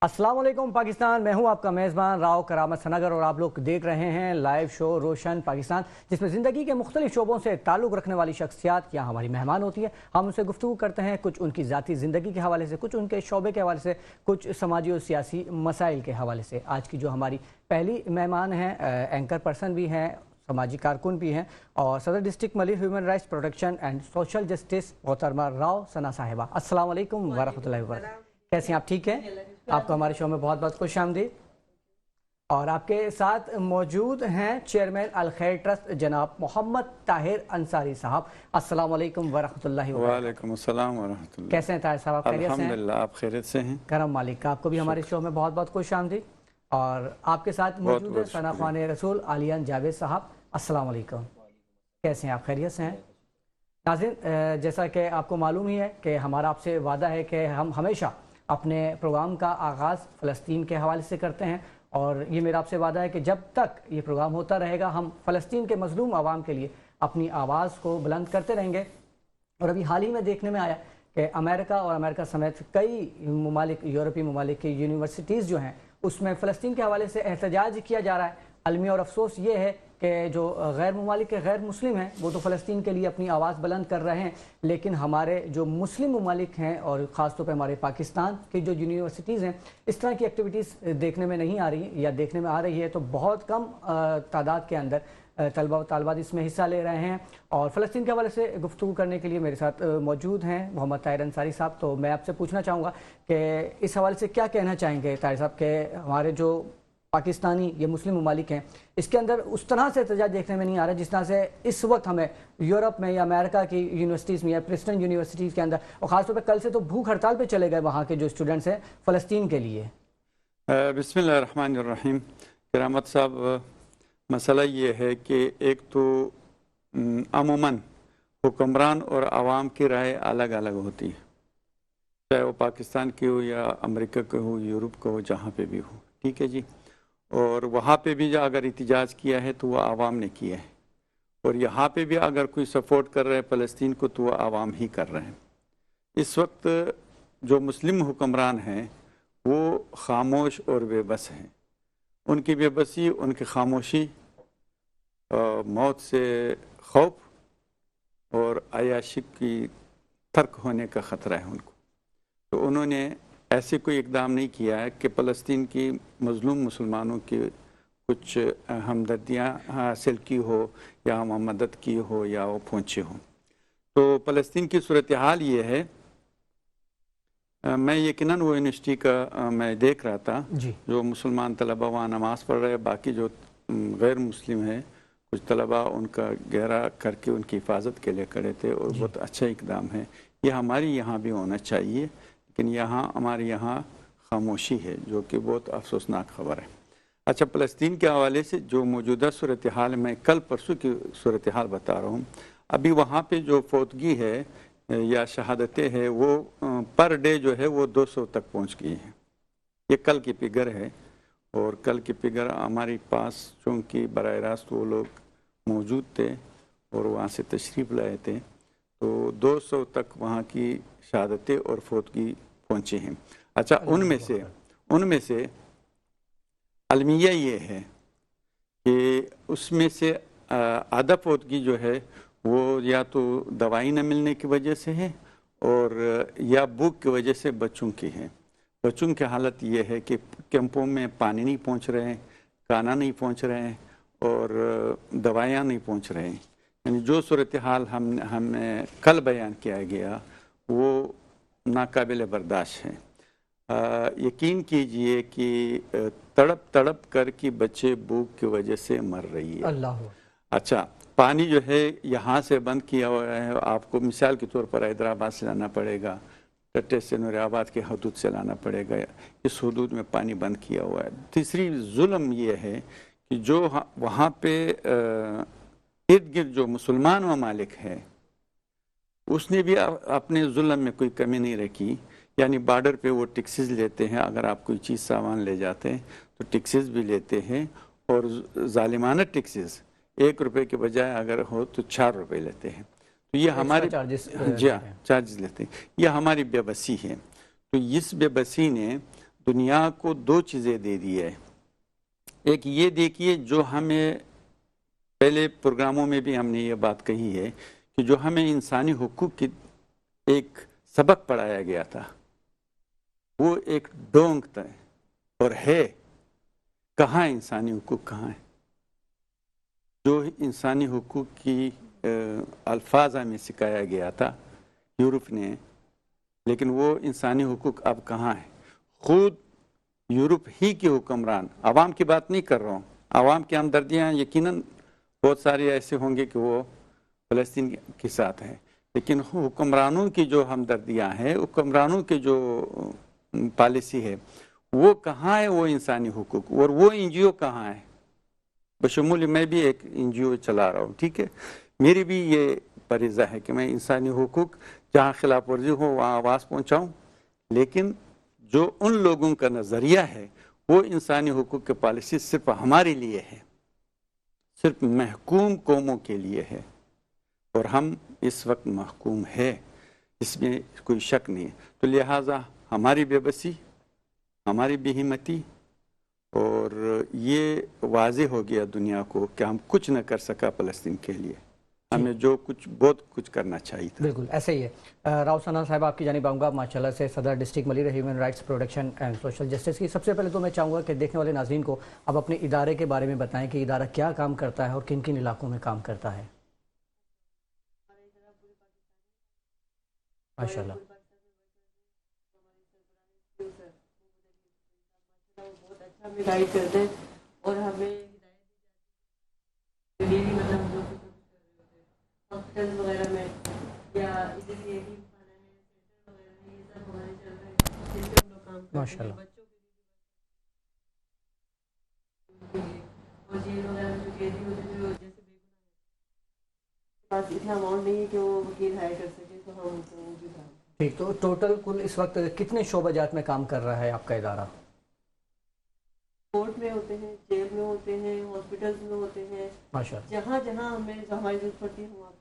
अस्सलाम वालेकुम पाकिस्तान। मैं हूं आपका मेज़बान राव करामत सनागर और आप लोग देख रहे हैं लाइव शो रोशन पाकिस्तान, जिसमें ज़िंदगी के मुख्तलिफ शोबों से ताल्लुक़ रखने वाली शख्सियात यहाँ हमारी मेहमान होती है। हम उनसे गुफ्तगू करते हैं, कुछ उनकी ज़ाती ज़िंदगी के हवाले से, कुछ उनके शोबे के हवाले से, कुछ समाजी और सियासी मसाइल के हवाले से। आज की जो हमारी पहली मेहमान हैं, एंकर पर्सन भी हैं, समाजी कारकुन भी हैं और सदर district Malik human rights protection and social justice मोहतरमा राव सना साहिबा। अस्सलाम वालेकुम वरहमतुल्लाहि वबरकातुहू। कैसे हैं आप? ठीक है। आपको हमारे शो में बहुत बहुत खुश आमदीद। और आपके साथ मौजूद हैं चेयरमैन अल खैर ट्रस्ट जनाब मोहम्मद ताहिर अंसारी साहब। अस्सलाम वालेकुम वरहमतुल्लाहि वबरकातुहू। वालेकुम अस्सलाम वरहमतुल्लाह। कैसे हैं ताहिर साहब? खैरियत से हैं? अल्हम्दुलिल्लाह, आप खैरियत से हैं? करम मालिक का। आपको भी हमारे शो में बहुत बहुत खुश आमदीद। और आपके साथ मौजूद है सना ख्वान रसूल आलियान जावेद साहब। अस्सलाम वालेकुम। कैसे हैं आप? खैरियत से हैं? नाज़रीन, जैसा कि आपको मालूम ही है कि हमारा आपसे वादा है कि हम हमेशा अपने प्रोग्राम का आगाज़ फ़लस्तीन के हवाले से करते हैं और ये मेरा आपसे वादा है कि जब तक ये प्रोग्राम होता रहेगा हम फ़लस्तीन के मज़लूम आवाम के लिए अपनी आवाज़ को बुलंद करते रहेंगे। और अभी हाल ही में देखने में आया कि अमेरिका और अमेरिका समेत कई ममालिक, यूरोपीय ममालिक की यूनिवर्सिटीज़ जो हैं उसमें फ़लस्तीन के हवाले से एहतजाज किया जा रहा है। अलमी और अफसोस ये है कि जो गैर ममालिक के गैर मुस्लिम हैं वो तो फ़लस्तीन के लिए अपनी आवाज़ बुलंद कर रहे हैं, लेकिन हमारे जो मुस्लिम ममालिक हैं और ख़ास तौर पर हमारे पाकिस्तान की जो यूनिवर्सिटीज़ हैं इस तरह की एक्टिविटीज़ देखने में नहीं आ रही या देखने में आ रही है तो बहुत कम तादाद के अंदर तलबा व तालिबात इसमें हिस्सा ले रहे हैं। और फ़लस्तीन के हवाले से गुफ्तगू करने के लिए मेरे साथ मौजूद हैं मोहम्मद ताहिर अंसारी साहब। तो मैं आपसे पूछना चाहूँगा कि इस हवाले से क्या कहना चाहेंगे ताहिर साहब के हमारे जो पाकिस्तानी ये मुस्लिम ममालिक हैं इसके अंदर उस तरह से एहतजाज देखने में नहीं आ रहा जिस तरह से इस वक्त हमें यूरोप में या अमेरिका की यूनिवर्सिटीज़ में या प्रिंसटन यूनिवर्सिटीज़ के अंदर, और ख़ासतौर पर कल से तो भूख हड़ताल पे चले गए वहाँ के जो स्टूडेंट्स हैं फ़लस्तीन के लिए। बिस्मिल्लाहिर्रहमानिर्रहीम। करामत साहब, मसला ये है कि एक तो अमूमन हुक्मरान और आवाम की राय अलग अलग होती है, चाहे वो पाकिस्तान की हो या अमेरिका की हो, यूरोप का हो, जहाँ पे भी हो। ठीक है जी। और वहाँ पे भी जो अगर एहतजाज किया है तो वह आवाम ने किया है, और यहाँ पे भी अगर कोई सपोर्ट कर रहे हैं फ़लस्तीन को तो वह आवाम ही कर रहे हैं। इस वक्त जो मुस्लिम हुक्मरान हैं वो खामोश और बेबस हैं। उनकी बेबसी, उनकी खामोशी, मौत से खौफ और अयाशी की तर्क होने का ख़तरा है उनको। तो उन्होंने ऐसे कोई इकदाम नहीं किया है कि फ़लस्तीन की मज़लूम मुसलमानों की कुछ हमदर्दियाँ हासिल की हो या मदद की हो या वो पहुँचे हों। तो फ़लस्तीन की सूरत हाल ये है, मैं यकीनन वो यूनिवर्सिटी का मैं देख रहा था जो मुसलमान तलबा वहाँ नमाज़ पढ़ रहे, बाकी जो गैर मुस्लिम है कुछ तलबा उनका घेरा करके उनकी हिफाजत के लिए खड़े थे, और बहुत अच्छा इकदाम है। ये हमारी यहाँ भी होना चाहिए, लेकिन यहाँ हमारे यहाँ खामोशी है जो कि बहुत अफसोसनाक खबर है। अच्छा, फ़लस्तीन के हवाले से जो मौजूदा सूरत हाल में कल परसों की सूरत हाल बता रहा हूँ। अभी वहाँ पे जो फौतगी है या शहादतें हैं वो पर डे जो है वो 200 तक पहुँच गई हैं। ये कल की फिगर है, और कल की फिगर हमारे पास चूँकि बराह रास्त वो लोग मौजूद थे और वहाँ से तशरीफ़ लाए थे, तो 200 तक वहाँ की शहादतें और फौतगी पहुँचे हैं। अच्छा, उनमें से अलमिया ये है कि उसमें से आधा फौतगी जो है वो या तो दवाई न मिलने की वजह से है और या भूख की वजह से बच्चों की है। बच्चों की हालत ये है कि कैंपों में पानी नहीं पहुंच रहे हैं, खाना नहीं पहुंच रहे हैं और दवाइयाँ नहीं पहुंच रहे हैं। यानी जो सूरत हाल हमें कल बयान किया गया वो नाकाबिल बर्दाश्त है। यकीन कीजिए कि तड़प तड़प कर कि बच्चे भूख की वजह से मर रही है। अल्लाह। अच्छा, पानी जो है यहाँ से बंद किया हुआ है, आपको मिसाल के तौर पर हैदराबाद से लाना पड़ेगा, टट्टे से नूरियाबाद के हदूद से लाना पड़ेगा, इस हदूद में पानी बंद किया हुआ है। तीसरी जुल्म ये है कि जो वहाँ पे इर्द गिर्द जो मुसलमान ममालिक है उसने भी अपने जुल्म में कोई कमी नहीं रखी। यानी बॉर्डर पे वो टैक्सेस लेते हैं, अगर आप कोई चीज़ सामान ले जाते हैं तो टैक्सेस भी लेते हैं, और जालिमाना टैक्सेस 1 रुपये के बजाय अगर हो तो 4 रुपये लेते हैं। तो ये हमारी चार्जेस लेते हैं। ये हमारी बेबसी है। तो इस बेबसी ने دنیا کو دو چیزیں دے دی ہے. ایک یہ دیکھیے جو ہمیں پہلے پروگراموں میں بھی ہم نے یہ بات کہی ہے کہ جو ہمیں انسانی حقوق کی ایک سبق پڑھایا گیا تھا وہ ایک ڈونگ تھا اور ہے. کہاں انسانی حقوق کہاں ہے؟ جو انسانی حقوق کی الفاظ ہمیں سکھایا گیا تھا یورپ نے، لیکن وہ انسانی حقوق اب کہاں ہے؟ خود یورپ ہی کے حکمران، عوام کی بات نہیں کر رہا ہوں، عوام کی ہمدردیاں یقیناً بہت سارے ایسے ہوں گے کہ وہ فلسطین کے ساتھ ہیں، لیکن حکمرانوں کی جو ہمدردیاں ہیں، حکمرانوں کی جو پالیسی ہے وہ کہاں ہے؟ وہ انسانی حقوق. اور وہ این جی او کہاں ہے؟ بشمول میں بھی ایک این جی او چلا رہا ہوں، ٹھیک ہے، میری بھی یہ فریضہ ہے کہ میں انسانی حقوق جہاں خلاف ورزی ہو وہاں آواز پہنچاؤں، لیکن جو ان لوگوں کا نظریہ ہے وہ انسانی حقوق کی پالیسی صرف ہمارے لیے ہے، صرف محکوم قوموں کے لیے ہے، اور ہم اس وقت محکوم ہے، اس میں کوئی شک نہیں ہے. تو لہٰذا ہماری بے بسی، ہماری بے ہمتی، اور یہ واضح ہو گیا دنیا کو کہ ہم کچھ نہ کر سکا فلسطین کے لیے، ہمیں جو کچھ بہت کچھ کرنا چاہیے تھا. بالکل ایسے ہی ہے. راؤ ثنا صاحب آپ کی جانب آؤں گا ماشاءاللہ سے، صدر district Malir human rights protection and social justice کی. سب سے پہلے تو میں چاہوں گا کہ دیکھنے والے ناظرین کو آپ اپنے ادارے کے بارے میں بتائیں کہ ادارہ کیا کام کرتا ہے اور کن کن علاقوں میں کام کرتا ہے. ماشاءاللہ بہت اچھا ہمیں گائیڈ کرتے ہیں اور ہمیں ڈیلی مطلب جو ہاسپٹل وغیرہ میں یا ادھر یہ بھی کھانا ہے سینٹر وغیرہ ہے، یہ سب ہمارے چل رہے ہیں، جس پہ ہم لوگ کام کرتے ہیں. ماشاءاللہ بچوں کے لیے اور جیل وغیرہ میں جو قیدی ہوتے تھے وہ جیسے بے گناہ پاس اتنا اماؤنٹ نہیں ہے کہ وہ وکیل ہائر کر سکے، تو ہم ان کو بھی کام. ٹھیک. تو ٹوٹل کل اس وقت کتنے شعبہ جات میں کام کر رہا ہے آپ کا ادارہ؟ کورٹ میں ہوتے ہیں، جیل میں ہوتے ہیں، ہاسپٹلز میں ہوتے ہیں، ماشاءاللہ جہاں جہاں ہمیں ہماری ضرورت پڑتی ہے وہاں پہ.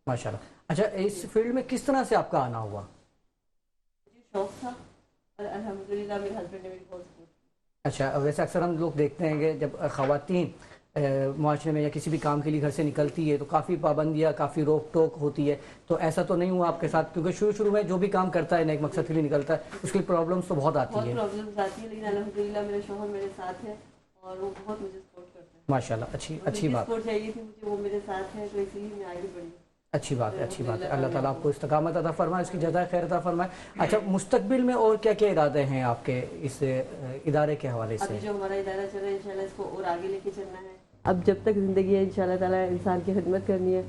ماشاءاللہ. اچھا اس فیلڈ میں کس طرح سے آپ کا آنا ہوا؟ مجھے شوق تھا اور الحمدللہ میرے ہسبینڈ نے میری بہت سپورٹ کی. اچھا ویسے اکثر ہم لوگ دیکھتے ہیں کہ جب خواتین معاشرے میں یا کسی بھی کام کے لیے گھر سے نکلتی ہے تو کافی پابندیاں، کافی روک ٹوک ہوتی ہے، تو ایسا تو نہیں ہوا آپ کے ساتھ؟ کیونکہ شروع میں جو بھی کام کرتا ہے نیک مقصد کے لیے نکلتا ہے اس کی پرابلمس تو بہت آتی ہے. بہت پرابلمس آتی ہیں، لیکن الحمدللہ میرے شوہر میرے ساتھ ہے اور وہ بہت مجھے سپورٹ کرتے ہیں. ماشاءاللہ اچھی بات. سپورٹ چاہیے تھی مجھے، وہ میرے ساتھ ہے، تو اسی لیے میں آگے بڑھی. اچھی بات ہے، اچھی بات ہے. اللہ تعالیٰ آپ کو استقامت عطا فرمائے، اس کی جزائے خیر عطا فرمائے. اچھا مستقبل میں اور کیا کیا ارادے ہیں آپ کے اس ادارے کے حوالے سے؟ ابھی جو ہمارا ادارہ چل رہا ہے انشاءاللہ اس کو اور آگے لے کے چلنا ہے. اب جب تک زندگی ہے انشاءاللہ تعالیٰ انسان کی خدمت کرنی ہے،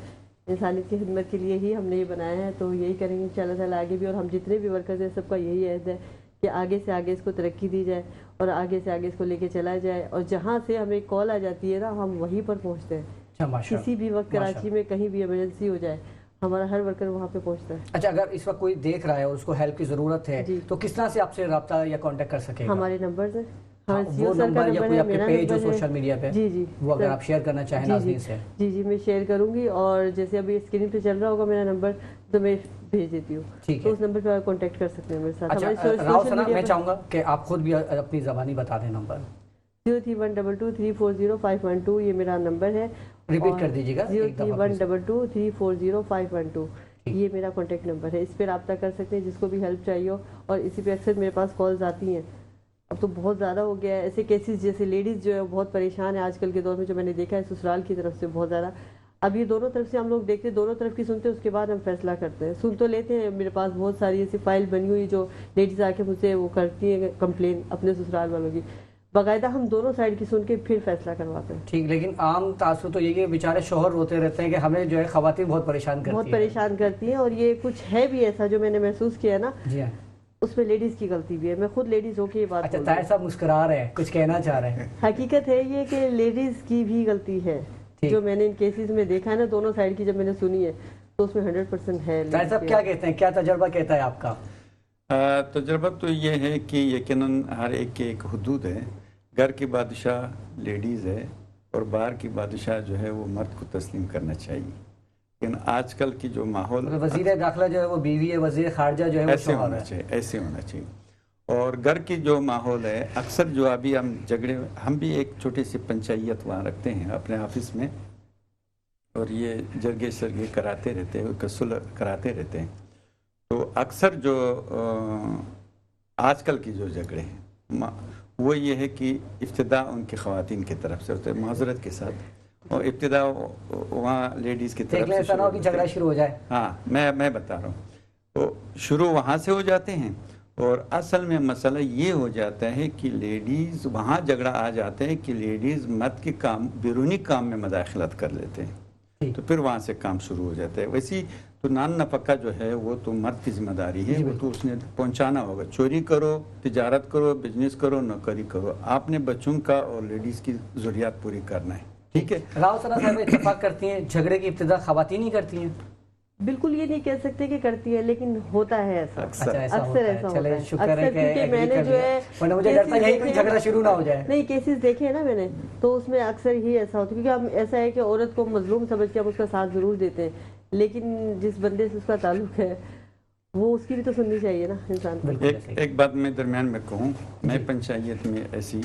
انسانیت کی خدمت کے لیے ہی ہم نے یہ بنایا ہے، تو یہی کریں گے انشاءاللہ تعالیٰ آگے بھی. اور ہم جتنے بھی ورکرز ہیں سب کا یہی عہد ہے کہ آگے سے آگے اس کو ترقی دی جائے اور آگے سے آگے اس کو لے کے چلا جائے، اور جہاں سے ہمیں کال آ جاتی ہے نا ہم وہیں پر پہنچتے ہیں. کسی بھی وقت کراچی میں کہیں بھی ایمرجنسی ہو جائے ہمارا ہر ورکر وہاں پہ پہنچتا ہے. اچھا اگر اس وقت کوئی دیکھ رہا ہے اور اس کو ہیلپ کی ضرورت ہے تو کس طرح سے آپ سے رابطہ یا کانٹیکٹ کر سکے گا؟ ہمارے نمبرز ہیں، وہ نمبر یا کوئی آپ کے پیج ہو سوشل میڈیا پہ، جی وہ اگر آپ شیئر کرنا چاہیں ناظرین سے. جی میں شیئر کروں گی، اور جیسے ابھی اسکرین پہ چل رہا ہوگا میرا نمبر تو میں بھیج دیتی ہوں، تو اس نمبر پہ آپ کانٹیکٹ کر سکتے ہیں میرے ساتھ. اچھا راؤ ثنا میں چاہوں گا کہ آپ خود بھی اپنی زبانی بتا دیں نمبر. 03122340512 یہ میرا نمبر ہے. ریپیٹ کر دیجیے گا. 03122340512 یہ میرا کانٹیکٹ نمبر ہے. اس پہ رابطہ کر سکتے ہیں جس کو بھی ہیلپ چاہیے ہو، اور اسی پہ اکثر میرے پاس کالز آتی ہیں. اب تو بہت زیادہ ہو گیا ہے ایسے کیسز، جیسے لیڈیز جو ہے بہت پریشان ہے آج کل کے دور میں، جو میں نے دیکھا ہے سسرال کی طرف سے بہت زیادہ. اب یہ دونوں طرف سے ہم لوگ دیکھتے ہیں، دونوں طرف کی سنتے ہیں، اس کے بعد ہم فیصلہ کرتے ہیں. سن تو لیتے ہیں، میرے پاس بہت ساری ایسی فائل بنی ہوئی جو لیڈیز آ کے مجھ سے وہ کرتی ہیں کمپلین اپنے سسرال والوں کی. باقاعدہ ہم دونوں سائڈ کی سن کے پھر فیصلہ کرواتے ہیں. ٹھیک. لیکن عام تاثر تو یہ کہ بیچارے شوہر روتے رہتے ہیں کہ ہمیں جو ہے خواتین بہت پریشان کرتی ہیں. اور یہ کچھ ہے بھی ایسا جو میں نے محسوس کیا ہے نا، جی ہاں، اس میں لیڈیز کی غلطی بھی ہے. میں خود لیڈیز ہو کے یہ بات. اچھا طاہر صاحب مسکرا رہے ہیں، کچھ کہنا چاہ رہے ہیں؟ حقیقت ہے یہ کہ لیڈیز کی بھی غلطی ہے، جو میں نے ان کیسز میں دیکھا ہے نا، دونوں سائڈ کی جب میں نے سنی ہے تو اس میں 100% ہے. طاہر صاحب کیا کہتے ہیں، کیا تجربہ کہتا ہے آپ کا؟ تجربہ تو یہ ہے کہ یقیناً ہر ایک کی ایک حدود ہے. گھر کی بادشاہ لیڈیز ہے اور باہر کی بادشاہ جو ہے وہ مرد کو تسلیم کرنا چاہیے. لیکن آج کل کی جو ماحول، وزیر داخلہ جو ہے وہ بیوی ہے، وزیر خارجہ جو ہے وہ ایسے ہونا چاہیے. اور گھر کی جو ماحول ہے اکثر جو ابھی ہم جھگڑے، ہم بھی ایک چھوٹی سی پنچایت وہاں رکھتے ہیں اپنے آفس میں، اور یہ جرگے سرگے کراتے رہتے ہیں، صلح کراتے رہتے ہیں. تو اکثر جو آج کل کی جو جھگڑے ہیں وہ یہ ہے کہ ابتدا ان کی خواتین کی طرف سے ہوتے ہیں، معذرت کے ساتھ، اور ابتدا وہاں لیڈیز کی طرف سے جھگڑا شروع ہو جائے. ہاں میں بتا رہا ہوں، تو شروع وہاں سے ہو جاتے ہیں. اور اصل میں مسئلہ یہ ہو جاتا ہے کہ لیڈیز وہاں جھگڑا آ جاتا ہے کہ لیڈیز مرد کے کام، بیرونی کام میں مداخلت کر لیتے ہیں، تو پھر وہاں سے کام شروع ہو جاتا ہے. ویسی تو نان نفقہ جو ہے وہ تو مرد کی ذمہ داری ہے، وہ تو اس نے پہنچانا ہوگا. چوری کرو، تجارت کرو، بزنس کرو، نوکری کرو، آپ نے بچوں کا اور لیڈیز کی ضروریات پوری کرنا ہے. ٹھیک ہے. راؤ ثنا صاحب اتفاق کرتی ہیں جھگڑے کی ابتدا خواتین ہی کرتی ہیں؟ بالکل یہ نہیں کہہ سکتے کہ کرتی ہے، لیکن ہوتا ہے ایسا، اکثر ایسا ہوتا ہے. کیونکہ میں نے جو ہے مجھے ڈرتا ہے کہ جھگڑا شروع نہ ہو جائے. نہیں، کیسز دیکھے ہیں نا میں نے، تو اس میں اکثر ہی ایسا ہوتا ہے، کیونکہ ہم ایسا ہے کہ عورت کو مظلوم سمجھ کے ہم اس کا ساتھ ضرور دیتے ہیں، لیکن جس بندے سے اس کا تعلق ہے وہ اس کی بھی تو سننی چاہیے نا انسان کو. ایک بات میں درمیان میں کہوں، میں پنچایت میں ایسی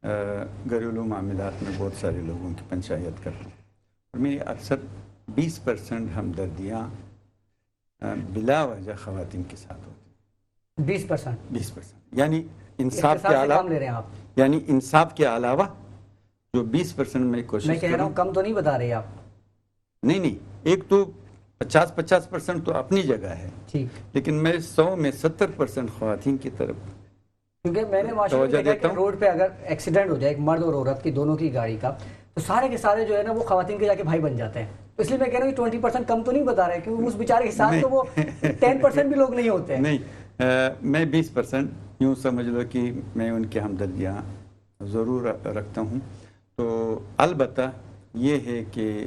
گھریلو معاملات میں بہت سارے لوگوں کی پنچایت کرتا ہوں، اور میری اکثر 20% ہمدردیاں بلا وجہ خواتین کے ساتھ ہوتی ہیں. 20%، یعنی انصاف کے علاوہ، یعنی انصاف کے علاوہ جو 20% میں کوشش، میں کہہ رہا ہوں کم تو نہیں بتا رہے آپ. نہیں، ایک تو 50% تو اپنی جگہ ہے، لیکن میں 100 میں 70% خواتین کی طرف، کیونکہ میں نے معاشرے میں دیکھا کہ روڈ پہ اگر ایکسیڈنٹ ہو جائے ایک مرد اور عورت کی دونوں کی گاڑی کا، تو سارے کے سارے جو ہے نا وہ خواتین کے جا کے بھائی بن جاتے ہیں. تو اس لیے میں کہہ رہا ہوں 20% کم تو نہیں بتا رہے، کیونکہ اس بیچارے کے ساتھ تو وہ 10% بھی لوگ نہیں ہوتے ہیں. نہیں، میں 20% یوں سمجھ لو کہ میں ان کی ہمدردیاں ضرور رکھتا ہوں. تو البتہ یہ ہے کہ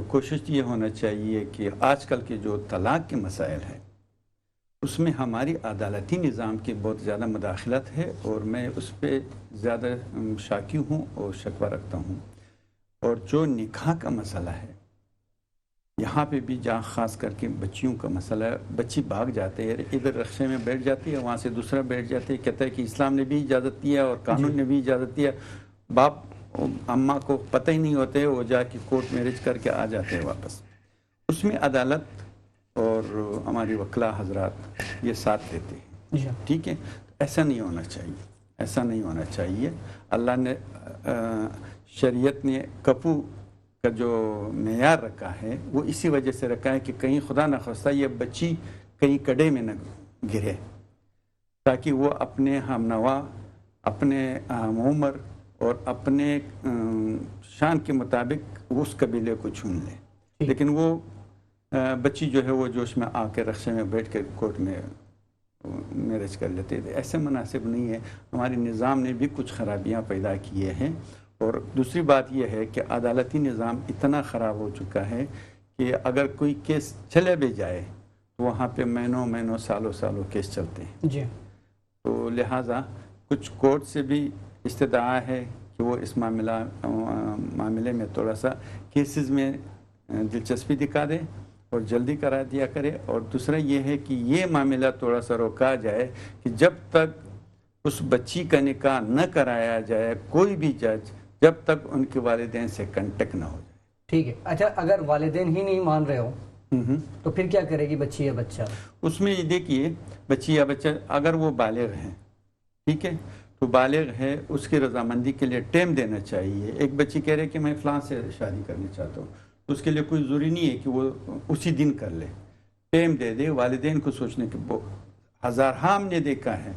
کوشش یہ ہونا چاہیے کہ آج کل کے جو طلاق کے مسائل ہیں اس میں ہماری عدالتی نظام کی بہت زیادہ مداخلت ہے، اور میں اس پہ زیادہ شاکی ہوں اور شکوہ رکھتا ہوں. اور جو نکاح کا مسئلہ ہے یہاں پہ بھی، جہاں خاص کر کے بچیوں کا مسئلہ ہے، بچی بھاگ جاتے ہیں، ادھر رکشے میں بیٹھ جاتی ہے، وہاں سے دوسرا بیٹھ جاتے ہیں، کہتا ہے کہ اسلام نے بھی اجازت دیا اور قانون نے بھی اجازت دیا. باپ اماں کو پتہ ہی نہیں ہوتے، وہ جا کے کورٹ میرج کر کے آ جاتے ہیں واپس. اس میں عدالت اور ہماری وکلا حضرات یہ ساتھ دیتے ہیں. ٹھیک ہے، ایسا نہیں ہونا چاہیے، ایسا نہیں ہونا چاہیے. اللہ نے شریعت نے کپو کا جو معیار رکھا ہے وہ اسی وجہ سے رکھا ہے کہ کہیں خدا نہ خواستہ یہ بچی کہیں کڑے میں نہ گرے، تاکہ وہ اپنے ہم نوا، اپنے ہم عمر اور اپنے شان کے مطابق اس قبیلے کو چن لے. لیکن وہ بچی جو ہے وہ جوش میں آ کے رکشے میں بیٹھ کے کورٹ میں میرج کر لیتے تھے. ایسے مناسب نہیں ہے. ہمارے نظام نے بھی کچھ خرابیاں پیدا کیے ہیں. اور دوسری بات یہ ہے کہ عدالتی نظام اتنا خراب ہو چکا ہے کہ اگر کوئی کیس چلے بھی جائے تو وہاں پہ مہینوں سالوں کیس چلتے ہیں. جی. تو لہٰذا کچھ کورٹ سے بھی استدعا ہے کہ وہ اس معاملے میں تھوڑا سا کیسز میں دلچسپی دکھا دے اور جلدی کرا دیا کرے. اور دوسرا یہ ہے کہ یہ معاملہ تھوڑا سا روکا جائے کہ جب تک اس بچی کا نکاح نہ کرایا جائے کوئی بھی جج، جب تک ان کے والدین سے کنٹیکٹ نہ ہو جائے. ٹھیک ہے. اچھا، اگر والدین ہی نہیں مان رہے ہو تو پھر کیا کرے گی بچی یا بچہ؟ اس میں یہ دیکھیے، بچی یا بچہ اگر وہ بالغ ہیں، ٹھیک ہے، تو بالغ ہے، اس کی رضامندی کے لیے ٹائم دینا چاہیے. ایک بچی کہہ رہے کہ میں فلاں سے شادی کرنا چاہتا ہوں، تو اس کے لیے کوئی ضروری نہیں ہے کہ وہ اسی دن کر لے. ٹائم دے دے. والدین کو سوچنے کے ہزارہا ہم نے دیکھا ہے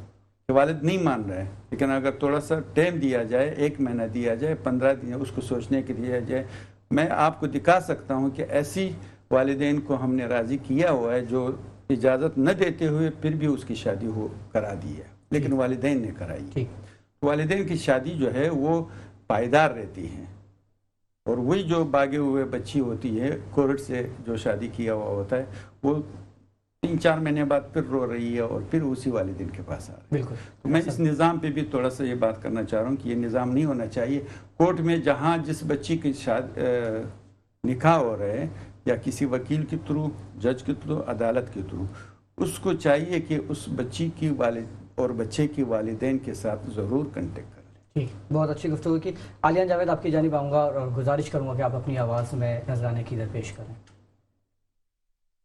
کہ والد نہیں مان رہے، لیکن اگر تھوڑا سا ٹائم دیا جائے، 1 مہینہ دیا جائے، 15 دن اس کو سوچنے کے دیا جائے. میں آپ کو دکھا سکتا ہوں کہ ایسی والدین کو ہم نے راضی کیا ہوا ہے جو اجازت نہ دیتے ہوئے پھر بھی اس کی شادی کرا دی ہے، لیکن والدین نے کرائی. والدین کی شادی جو ہے وہ پائیدار رہتی ہے. اور وہی جو باغے ہوئے بچی ہوتی ہے، کورٹ سے جو شادی کیا ہوا ہوتا ہے، وہ 3-4 مہینے بعد پھر رو رہی ہے اور پھر اسی والدین کے پاس آ رہی ہے. تو میں اس نظام پہ بھی تھوڑا سا یہ بات کرنا چاہ رہا ہوں کہ یہ نظام نہیں ہونا چاہیے. کورٹ میں جہاں جس بچی کی نکاح ہو رہے ہیں، یا کسی وکیل کے تھرو، جج کے تھرو، عدالت کے تھرو، اس کو چاہیے کہ اس بچی کی اور بچے کی والدین کے ساتھ ضرور کنٹیکٹ کریں۔ ٹھیک، بہت اچھی گفتگو کی۔ عالیان جاوید آپ کی جانب آؤں گا اور گزارش کروں گا کہ آپ اپنی آواز میں نذرانے کی درپیش کریں۔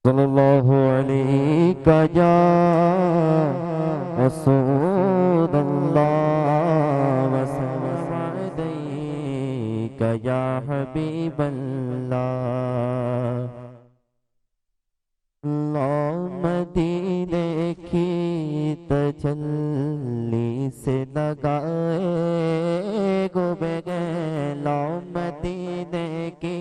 صلی اللہ علیہ یا رسول اللہ وسلم علیک یا حبیب اللہ۔ اللہ مدینے کی تجلی سے لگائے گوبے، اللہ مدینے کی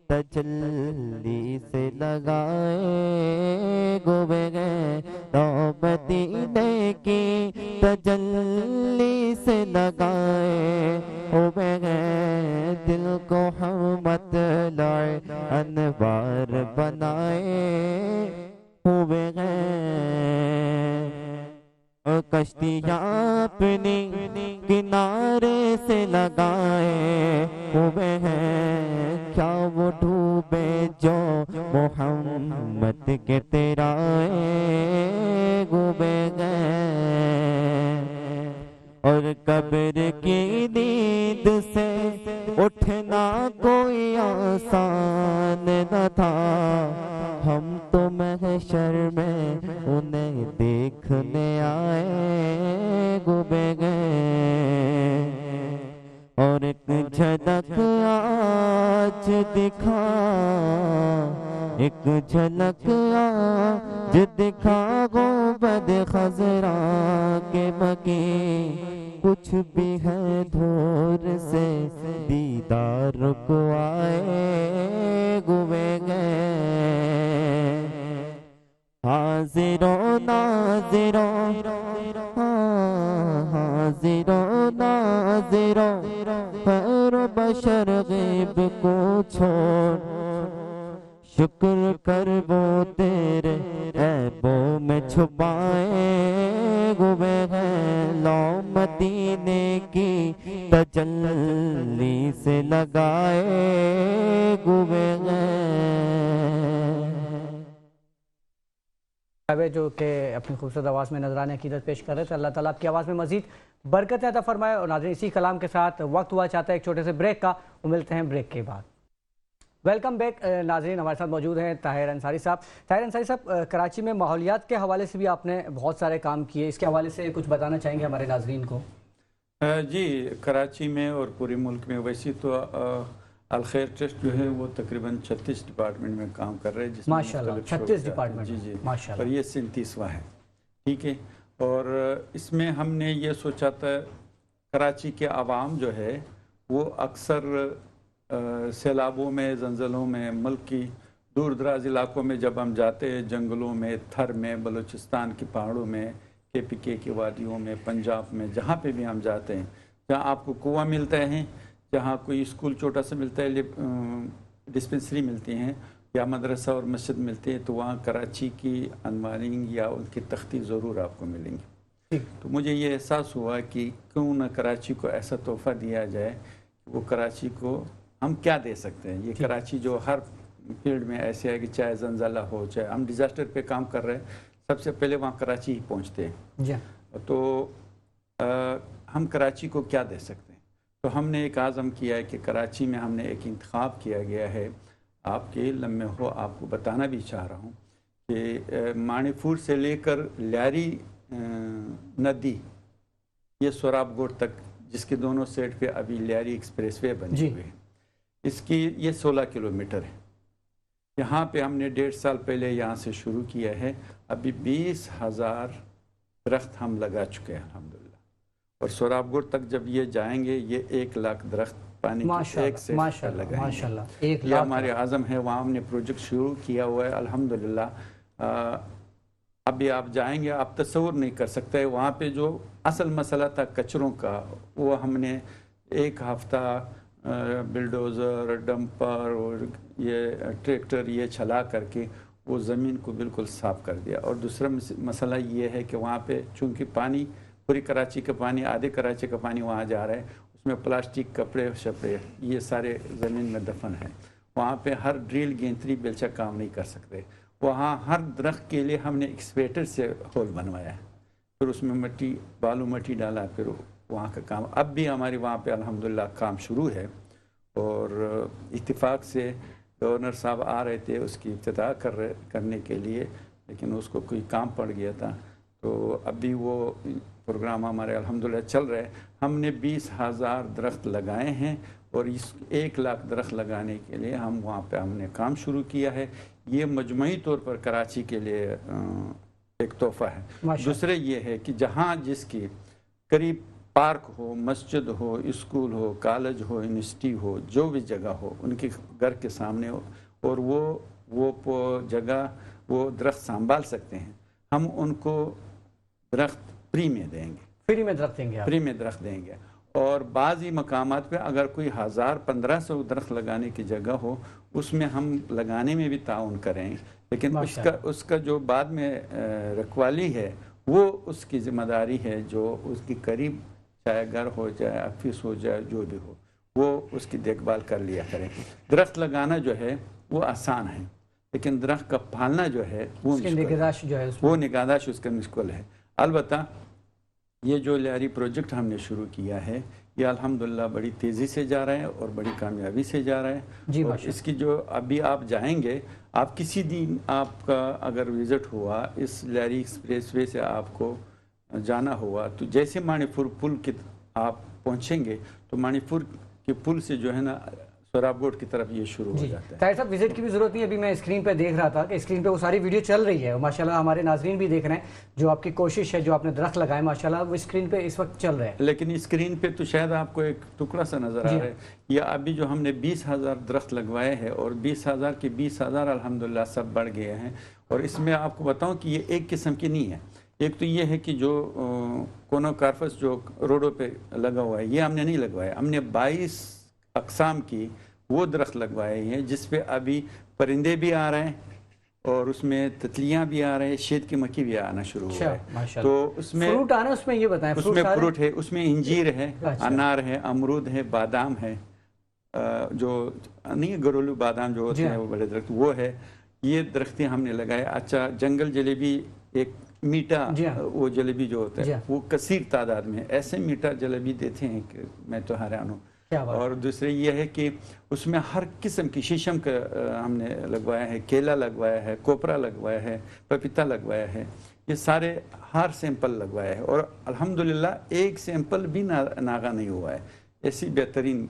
تجلی سے لگائے گوبے، اللہ مدینے کی تجلی سے لگائے گوبے، دل کو ہم مطلع انوار بنائے ہوئے اور کشتیاں اپنی کنارے سے لگائے ہوئے ہیں، کیا وہ ڈوبے جو محمد کے تیرائے ڈوبے گئے، اور قبر کی نیند سے اٹھنا کوئی آسان نہ تھا، ہم تو محشر میں انہیں دیکھنے آئے گوبے گئے، اور ایک جھلک آج دکھا، ایک جھلک آج دکھا گنبد خضرا کے مکی، کچھ بھی ہے دھور سے دیدار کو آئے گوبے گئے، حاضر و ناظر حاضر و ناظر خیر بشر غیب کو چھوڑ، شکر کر وہ تیرے عیبوں میں چھپائے گوبے ہیں، لو مدینے کی تجلی سے لگائے گوبے ہیں۔ جو کہ اپنی خوبصورت آواز میں نذرانے عقیدت پیش کر رہے تھے، اللہ تعالیٰ آپ کی آواز میں مزید برکت عطا فرمائے۔ اور ناظرین اسی کلام کے ساتھ وقت ہوا چاہتا ہے ایک چھوٹے سے بریک کا، وہ ملتے ہیں بریک کے بعد۔ ویلکم بیک ناظرین، ہمارے ساتھ موجود ہیں طاہر انصاری صاحب۔ طاہر انصاری صاحب، کراچی میں ماحولیات کے حوالے سے بھی آپ نے بہت سارے کام کیے، اس کے حوالے سے کچھ بتانا چاہیں گے ہمارے ناظرین کو؟ جی، کراچی میں اور پورے ملک میں ویسے تو الخیر ٹرسٹ جو ہے وہ تقریباً 36 ڈپارٹمنٹ میں کام کر رہے ہیں، جس میں ماشاءاللہ 36 ڈپارٹمنٹ، جی جی ماشاءاللہ، اور یہ 37واں ہے، ٹھیک ہے۔ اور اس میں ہم نے یہ سوچا تھا کراچی کے عوام جو ہے وہ اکثر سیلابوں میں، زلزلوں میں، ملک کی دور دراز علاقوں میں جب ہم جاتے ہیں، جنگلوں میں، تھر میں، بلوچستان کی پہاڑوں میں، KPK کی وادیوں میں، پنجاب میں، جہاں پہ بھی ہم جاتے ہیں، جہاں آپ کو کنواں ملتا ہے، جہاں کوئی اسکول چھوٹا سا ملتا ہے، ڈسپنسری ملتی ہیں یا مدرسہ اور مسجد ملتی ہے، تو وہاں کراچی کی انوارنگ یا ان کی تختی ضرور آپ کو ملیں گی۔ تو مجھے یہ احساس ہوا کہ کیوں نہ کراچی کو ایسا تحفہ دیا جائے، وہ کراچی کو ہم کیا دے سکتے ہیں۔ یہ کراچی جو ہر فیلڈ میں ایسے ہے کہ چاہے زلزلہ ہو، چاہے ہم ڈیزاسٹر پہ کام کر رہے ہیں، سب سے پہلے وہاں کراچی ہی پہنچتے ہیں، تو ہم کراچی کو کیا دے سکتے ہیں۔ تو ہم نے ایک عزم کیا ہے کہ کراچی میں ہم نے ایک انتخاب کیا گیا ہے، آپ کے علم میں ہو، آپ کو بتانا بھی چاہ رہا ہوں کہ مانی پور سے لے کر لیاری ندی، یہ سوراب گوڑ تک، جس کے دونوں سائڈ پہ ابھی لیاری ایکسپریس وے بنی ہوئی ہے، اس کی یہ 16 کلومیٹر ہے۔ یہاں پہ ہم نے 1.5 سال پہلے یہاں سے شروع کیا ہے، ابھی 20,000 درخت ہم لگا چکے ہیں الحمدللہ، اور سوراب گڑھ تک جب یہ جائیں گے یہ 1 لاکھ درخت پانی کی ایک سے لگائیں گے۔ یہ ہمارے عزم ہے، وہاں ہم نے پروجیکٹ شروع کیا ہوا ہے الحمدللہ۔ ابھی آپ جائیں گے، آپ تصور نہیں کر سکتے وہاں پہ جو اصل مسئلہ تھا کچروں کا، وہ ہم نے 1 ہفتہ بلڈوزر، ڈمپر اور یہ ٹریکٹر یہ چلا کر کے وہ زمین کو بالکل صاف کر دیا۔ اور دوسرا مسئلہ یہ ہے کہ وہاں پہ چونکہ پانی، پوری کراچی کا پانی، آدھے کراچی کا پانی وہاں جا رہا ہے، اس میں پلاسٹک، کپڑے شپڑے یہ سارے زمین میں دفن ہیں۔ وہاں پہ ہر ڈرل گینتری بیلچہ کام نہیں کر سکتے۔ وہاں ہر درخت کے لیے ہم نے ایکسکیویٹر سے ہول بنوایا ہے، फिर उसमें मट्टी बालू मट्टी डाला, फिर वहाँ का काम अब भी हमारे वहाँ पे अल्हम्दुलिल्लाह काम शुरू है। और इत्तेफाक से गवर्नर साहब आ रहे थे उसकी इफ्तिताह करने के लिए, लेकिन उसको कोई काम पड़ गया था, तो अभी वो प्रोग्राम हमारे अल्हम्दुलिल्लाह चल रहा है। हमने 20,000 दरख्त लगाए हैं और इस 1 लाख दरख्त लगाने के लिए हम वहाँ पे हमने काम शुरू किया है। ये मजमूई तौर पर कराची के लिए एक तोहफ़ा है। दूसरे ये है कि जहाँ जिसकी करीब पार्क हो, मस्जिद हो, स्कूल हो, कॉलेज हो, यूनिवर्सिटी हो, जो भी जगह हो उनके घर के सामने हो और वो जगह वो दरख्त संभाल सकते हैं, हम उनको दरख्त फ्री में देंगे। फ्री में दरख्त देंगे? फ्री में दरख्त देंगे। और बाज़ी मकामात पे अगर कोई 1000-1500 दरख्त लगाने की जगह हो उसमें हम लगाने में भी ताउन करें, लेकिन उसका जो बाद में रखवाली है वो उसकी ज़िम्मेदारी है, जो उसकी करीब चाहे घर हो जाए, ऑफिस हो जाए, जो भी हो, वो उसकी देखभाल कर लिया करें। दरख्त लगाना जो है वो आसान है, लेकिन दरख्त का पालना जो है वो निगहदाश्त उसका मुश्किल है। अलबत्ता ये जो लियारी प्रोजेक्ट हमने शुरू किया है ये अल्हम्दुलिल्लाह बड़ी तेज़ी से जा रहा है और बड़ी कामयाबी से जा रहा है जी। और इसकी जो अभी आप जाएंगे, आप किसी दिन आपका अगर विज़िट हुआ इस लियारी एक्सप्रेसवे से आपको जाना हुआ, तो जैसे मणिपुर पुल के आप पहुंचेंगे तो मणिपुर के पुल से जो है ना सोराब बोर्ड की तरफ ये शुरू हो जाता है। ताहिर साहब विजिट की भी जरूरत नहीं, अभी मैं स्क्रीन पे देख रहा था कि स्क्रीन पे वो सारी वीडियो चल रही है, माशाल्लाह हमारे नाजरीन भी देख रहे हैं। जो आपकी कोशिश है, जो आपने दरख्त लगाए माशाल्लाह वो स्क्रीन पे इस वक्त चल रहे हैं। लेकिन स्क्रीन पे तो शायद आपको एक टुकड़ा सा नजर आ रहा है। या अभी जो हमने 20,000 दरख्त लगवाए हैं और 20,000 के 20,000 अल्हम्दुलिल्लाह सब बढ़ गए हैं। और इसमें आपको बताऊँ कि ये एक किस्म की नहीं है। एक तो ये है कि जो कोनो कार्पस जो रोडों पे लगा हुआ है ये हमने नहीं लगवाया, हमने 22 अक़साम की वो दरख्त लगवाए हैं जिसपे अभी परिंदे भी आ रहे हैं और उसमें तितलियां भी आ रहे हैं, शेद की मक्खी भी आना शुरू हुआ है। तो उसमें फ्रूट आना, उसमें ये बताएं, उसमें फ्रूट है, उसमें इंजीर है, अनार है, अमरूद है, बादाम है, जो नहीं घरेलू बादाम जो होते हैं वो बड़े दरख्त वो है। ये दरख्तें हमने लगाए। अच्छा, जंगल जलेबी एक मीठा वो जलेबी जो होता है वो कसीर तादाद में, ऐसे मीठा जलेबी देते हैं कि मैं तो हैरान हूँ। और दूसरे ये है कि उसमें हर किस्म की शीशम का हमने लगवाया है, केला लगवाया है, कोपरा लगवाया है, पपीता लगवाया है, ये सारे हर सैंपल लगवाया है। और अल्हम्दुलिल्लाह एक सैंपल भी नागा नहीं हुआ है, ऐसी बेहतरीन।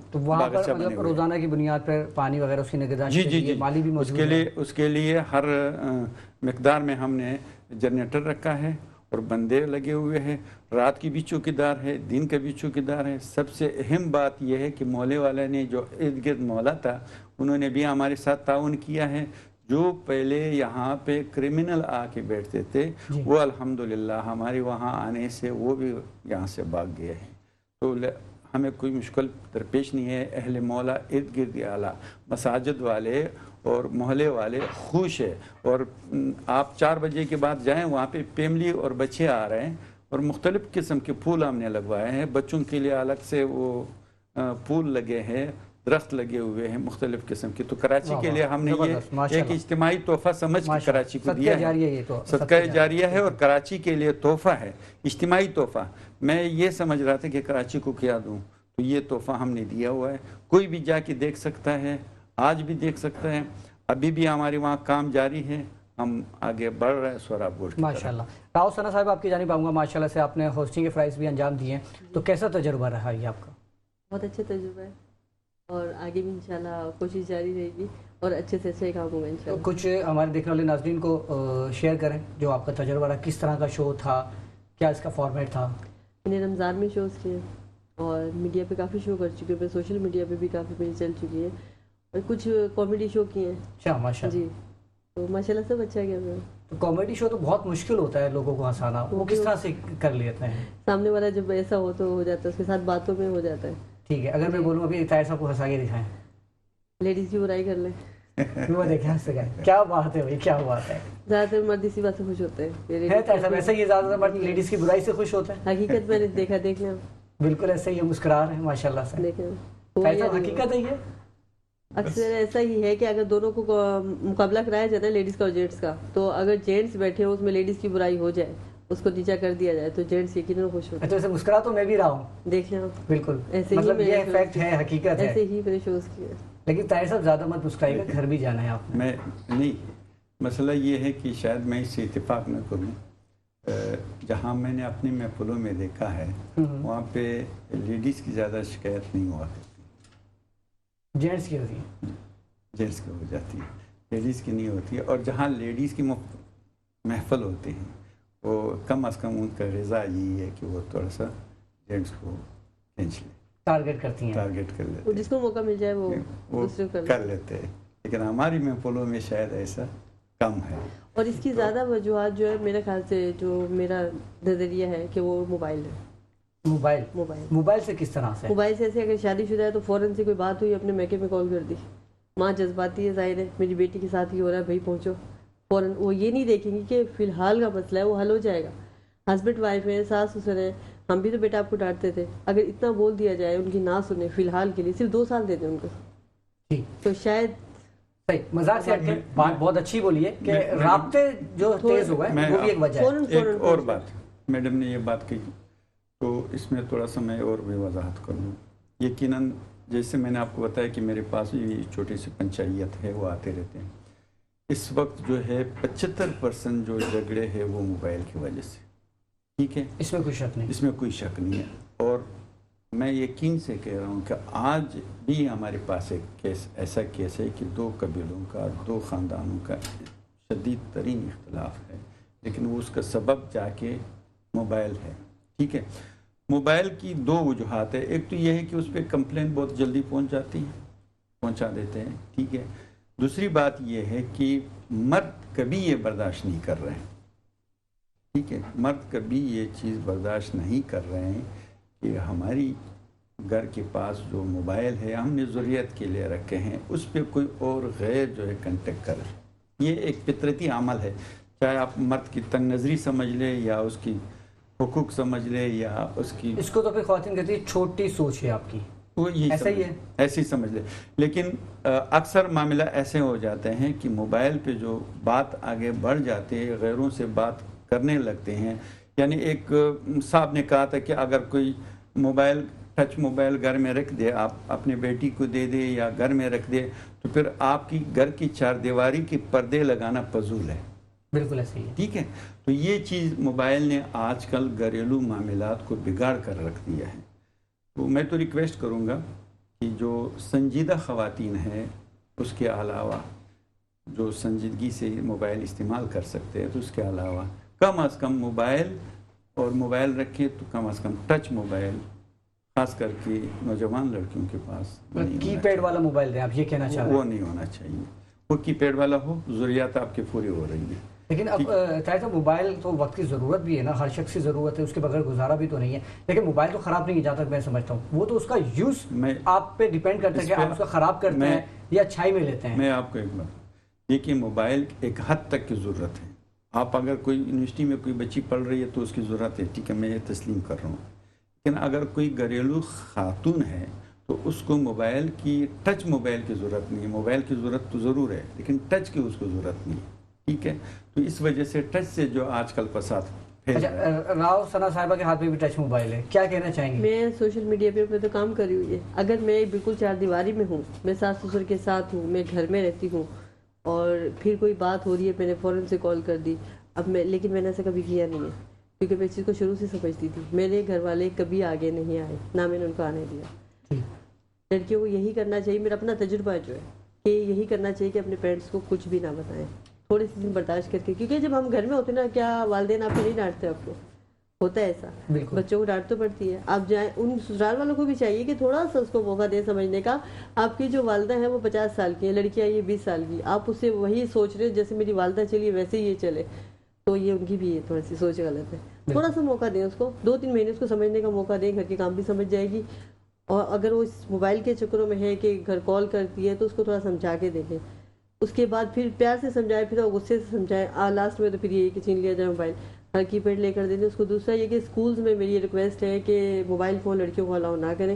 तो वहाँ पर मतलब रोजाना की बुनियाद पर पानी वगैरह उसकी निगरानी के लिए माली भी मौजूद है? उसके लिए हर मकदार में हमने जनरेटर रखा है और बंदे लगे हुए हैं, रात की भी चौकीदार है, दिन का भी चौकीदार है। सबसे अहम बात यह है कि मोहल्ले वाले ने जो इर्द गिर्द मोहल्ला था उन्होंने भी हमारे साथ ताउन किया है। जो पहले यहाँ पे क्रिमिनल आके बैठते थे वो अल्हम्दुलिल्लाह हमारे वहाँ आने से वो भी यहाँ से भाग गए हैं। तो हमें कोई मुश्किल दरपेश नहीं है। अहले मोहल्ला इर्द गिर्द आला मसाजिद वाले और मोहल्ले वाले खुश है। और आप 4 बजे के बाद जाएं, वहाँ पे फैमिली और बच्चे आ रहे हैं और मुख्तलिफ़ किस्म के फूल हमने लगवाए हैं। बच्चों के लिए अलग से वो फूल लगे हैं, दरख्त लगे हुए हैं मुख्तलिफ़ किस्म के। तो कराची के लिए हमने ये एक इज्तिमाई तोहफ़ा समझ के कराची को दिया है। सदका जारिया है और कराची के लिए तोहफ़ा है, इज्तिमाई तोहफ़ा। मैं ये समझ रहा था कि कराची को क्या दूँ, तो ये तोहफ़ा हमने दिया हुआ है। कोई भी जाके देख सकता है, आज भी देख सकते हैं। अभी भी हमारे वहाँ काम जारी है, हम आगे बढ़ रहे हैं सोराब बोर्ड। माशाल्लाह। राव सना साहब आपकी जानिब आऊँगा। माशाल्लाह से आपने होस्टिंग के प्राइस भी अंजाम दिए हैं, तो कैसा तजुर्बा रहा ये आपका? बहुत अच्छा तजुर्बा है और आगे भी इंशाल्लाह कोशिश जारी रहेगी और अच्छे से अच्छा काम होगा इंशाल्लाह। कुछ हमारे देखने वाले नाज़रीन को शेयर करें जो आपका तजुर्बा रहा, किस तरह का शो था, क्या इसका फॉर्मेट था? मैंने रमज़ान में शोज़ किए और मीडिया पे काफ़ी शो कर चुकी हूँ, मैं सोशल मीडिया पे भी काफ़ी मेरी चल चुकी है और कुछ कॉमेडी शो किए हैं। अच्छा, माशाल्लाह जी, तो माशाल्लाह सब अच्छा गया मेरा। तो कॉमेडी शो तो बहुत मुश्किल होता है लोगों को हंसाना, वो किस तरह से कर लेते हैं? सामने वाला जब ऐसा हो तो हो जाता है, उसके साथ बातों में हो जाता है। ठीक है, अगर मैं बोलूँ अभी ताहिर साहब को हंसा के दिखाएं, लेडीज़ की बुराई कर लें। वो देखें हंस गए, क्या बात है भाई, क्या बात है। ज़्यादातर मर्द इसी बात से खुश होते हैं। है ताहिर साहब ऐसा ही, ज़्यादातर मर्द लेडीज़ की बुराई से खुश होते हैं? हकीकत मैंने देखा, देख लिया, बिल्कुल ऐसे ही मुस्कुरा रहे हैं माशाल्लाह से। देखा हकीकत है ये। अक्सर ऐसा ही है कि अगर दोनों को मुकाबला कराया जाता है लेडीज़ का और जेंट्स का, तो अगर जेंट्स बैठे हो उसमें लेडीज़ की बुराई हो जाए اس کو نیچا کر دیا جائے تو جینٹس یقیناً خوش ہوتے ہیں. تو ایسے مسکرا تو میں بھی رہا ہوں, دیکھ لیں بالکل, ایسے مطلب ہی یہ فیکٹ ہے, حقیقت ہے, ایسے ہی میرے شوز کیے. لیکن طاہر صاحب زیادہ مت مسکرائیے گا, گھر بھی جانا ہے آپ نے. میں نہیں, مسئلہ یہ ہے کہ شاید میں اس سے اتفاق نہ کروں. جہاں میں نے اپنی محفلوں میں دیکھا ہے وہاں پہ لیڈیز کی زیادہ شکایت نہیں ہوا کرتی, جینٹس کی ہوتی ہے, جینٹس کی ہو جاتی ہے, لیڈیز کی نہیں ہوتی ہے. اور جہاں لیڈیز کی محفل ہوتے ہیں وہ کم از کم ان کا غذا یہی ہے کہ وہ تھوڑا سا جینٹس کو کھینچ لے, ٹارگٹ کرتی ہیں, ٹارگٹ کر لیتے, جس کو موقع مل جائے وہ کر لیتے ہیں. لیکن ہماری محفلوں میں شاید ایسا کم ہے. اور اس کی زیادہ وجوہات جو ہے میرے خیال سے, جو میرا نظریہ ہے کہ وہ موبائل ہے. موبائل سے کس طرح سے؟ موبائل سے ایسے اگر شادی شدہ ہے تو فوراً سے کوئی بات ہوئی اپنے میکے میں کال کر دی. ماں جذباتی ہے, ظاہر ہے میری بیٹی کے ساتھ ہی ہو رہا ہے, بھائی پہنچو فوراً. وہ یہ نہیں دیکھیں گی کہ فی الحال کا مسئلہ ہے وہ حل ہو جائے گا. ہسبینڈ وائف ہے, ساس سسر ہے, ہم بھی تو بیٹا آپ کو ڈانٹتے تھے, اگر اتنا بول دیا جائے ان کی نہ سنیں فی الحال کے لیے, صرف 2 سال دے دیں ان کو, تو شاید صحیح. مذاق سے ہٹ کے بات بہت اچھی بولی ہے کہ رابطے جو تیز ہو گئے وہ بھی ایک وجہ ہے. ایک اور بات, میڈم نے یہ بات کہی تو اس میں تھوڑا سا میں اور بھی وضاحت کروں. یقیناً جیسے میں نے آپ کو بتایا کہ میرے پاس بھی چھوٹی سی پنچایت ہے, وہ آتے رہتے ہیں. اس وقت جو ہے 75% جو جھگڑے ہیں وہ موبائل کی وجہ سے, ٹھیک ہے, اس میں کوئی شک نہیں, اس میں کوئی شک نہیں ہے. اور میں یقین سے کہہ رہا ہوں کہ آج بھی ہمارے پاس ایک کیس, ایسا کیس ہے کہ 2 قبیلوں کا, 2 خاندانوں کا شدید ترین اختلاف ہے, لیکن وہ اس کا سبب جا کے موبائل ہے, ٹھیک ہے. موبائل کی 2 وجوہات ہے. ایک تو یہ ہے کہ اس پہ کمپلین بہت جلدی پہنچ جاتی ہے, پہنچا دیتے ہیں, ٹھیک ہے. دوسری بات یہ ہے کہ مرد کبھی یہ برداشت نہیں کر رہے ہیں, ٹھیک ہے, مرد کبھی یہ چیز برداشت نہیں کر رہے ہیں کہ ہماری گھر کے پاس جو موبائل ہے ہم نے ضروریت کے لیے رکھے ہیں, اس پہ کوئی اور غیر جو ہے کنٹیکٹ کرے. یہ ایک فطرتی عمل ہے, چاہے آپ مرد کی تنگ نظری سمجھ لیں یا اس کی حقوق سمجھ لیں یا اس کی, اس کو تو پھر خواتین کہتی ہے چھوٹی سوچ ہے آپ کی, وہ یہ ایسا ہی ہے, ایسے ہی سمجھ لیں. لیکن اکثر معاملہ ایسے ہو جاتے ہیں کہ موبائل پہ جو بات آگے بڑھ جاتے ہیں, غیروں سے بات کرنے لگتے ہیں. یعنی ایک صاحب نے کہا تھا کہ اگر کوئی موبائل, ٹچ موبائل گھر میں رکھ دے, آپ اپنے بیٹی کو دے دے یا گھر میں رکھ دے, تو پھر آپ کی گھر کی 4 دیواری کے پردے لگانا فضول ہے. بالکل ایسے ہی ہے, ٹھیک ہے. تو یہ چیز موبائل نے آج کل گھریلو معاملات کو بگاڑ کر رکھ دیا ہے. تو میں تو ریکویسٹ کروں گا کہ جو سنجیدہ خواتین ہیں اس کے علاوہ, جو سنجیدگی سے موبائل استعمال کر سکتے ہیں, تو اس کے علاوہ کم از کم موبائل, اور موبائل رکھے تو کم از کم ٹچ موبائل, خاص کر کے نوجوان لڑکیوں کے پاس کی پیڈ والا موبائل دیں, آپ یہ کہنا چاہ رہے ہیں؟ وہ نہیں ہونا چاہیے. وہ کی پیڈ والا ہو, ضروریات آپ کے پوری ہو رہی ہیں. لیکن اب طاہر صاحب موبائل تو وقت کی ضرورت بھی ہے نا, ہر شخص کی ضرورت ہے, اس کے بغیر گزارا بھی تو نہیں ہے. لیکن موبائل تو خراب نہیں, جہاں تک میں سمجھتا ہوں وہ تو اس کا یوز آپ پہ ڈیپینڈ کرتا ہے کہ آپ اس کا خراب کرتے ہیں یا اچھائی میں لیتے ہیں. میں آپ کو ایک بات, دیکھیے موبائل ایک حد تک کی ضرورت ہے. آپ اگر کوئی یونیورسٹی میں کوئی بچی پڑھ رہی ہے تو اس کی ضرورت ہے, ٹھیک ہے, میں یہ تسلیم کر رہا ہوں. لیکن اگر کوئی گھریلو خاتون ہے تو اس کو موبائل کی, ٹچ موبائل کی ضرورت نہیں ہے. موبائل کی ضرورت تو ضرور ہے لیکن ٹچ کی اس کو ضرورت نہیں ہے, ٹھیک ہے. تو اس وجہ سے ٹچ سے جو آج کل فساد پھیل رہا ہے. راؤ ثنا صاحبہ کے ہاتھ میں بھی ٹچ موبائل ہے, کیا کہنا چاہیں گے؟ میں سوشل میڈیا پہ تو کام کری ہوئی ہے. اگر میں بالکل 4 دیواری میں ہوں, میں ساس سسر کے ساتھ ہوں, میں گھر میں رہتی ہوں, اور پھر کوئی بات ہو رہی ہے, میں نے فوراً سے کال کر دی. اب لیکن میں نے ایسا کبھی کیا نہیں ہے, کیونکہ میں اس چیز کو شروع سے سمجھتی تھی. میرے گھر والے کبھی آگے نہیں آئے, نہ میں نے ان کو آنے دیا. لڑکیوں کو یہی کرنا چاہیے, میرا اپنا تجربہ جو ہے کہ یہی کرنا چاہیے کہ اپنے پیرنٹس کو کچھ بھی نہ بتائیں, تھوڑے سے دن برداشت کر کے. کیونکہ جب ہم گھر میں ہوتے ہیں نا, کیا والدین آپ کو نہیں ڈانٹتے, آپ کو ہوتا ہے ایسا, بچوں کو ڈانٹ تو پڑتی ہے. آپ جائیں, ان سسرال والوں کو بھی چاہیے کہ تھوڑا سا اس کو موقع دیں سمجھنے کا. آپ کی جو والدہ ہیں وہ 50 سال کی ہیں, لڑکیاں یہ 20 سال کی, آپ اس سے وہی سوچ رہے جیسے میری والدہ چلی ویسے ہی یہ چلے, تو یہ ان کی بھی تھوڑی سی سوچ غلط ہے. تھوڑا سا موقع دیں اس کو, 2-3 مہینے اس کو سمجھنے کا موقع دیں, گھر کے کام بھی سمجھ جائے گی. اور اگر وہ اس موبائل کے چکروں میں ہے کہ گھر کال کرتی ہے تو اس کو تھوڑا سمجھا کے دیکھیں. اس کے بعد پھر پیار سے سمجھائے, پھر وہ غصے سے سمجھائے, لاسٹ میں تو پھر یہی کہ چھین لیا جائے موبائل, ہر کی پیڈ لے کر دیں اس کو. دوسرا یہ کہ اسکولز میں میری ریکویسٹ ہے کہ موبائل فون لڑکیوں کو الاؤ نہ کریں.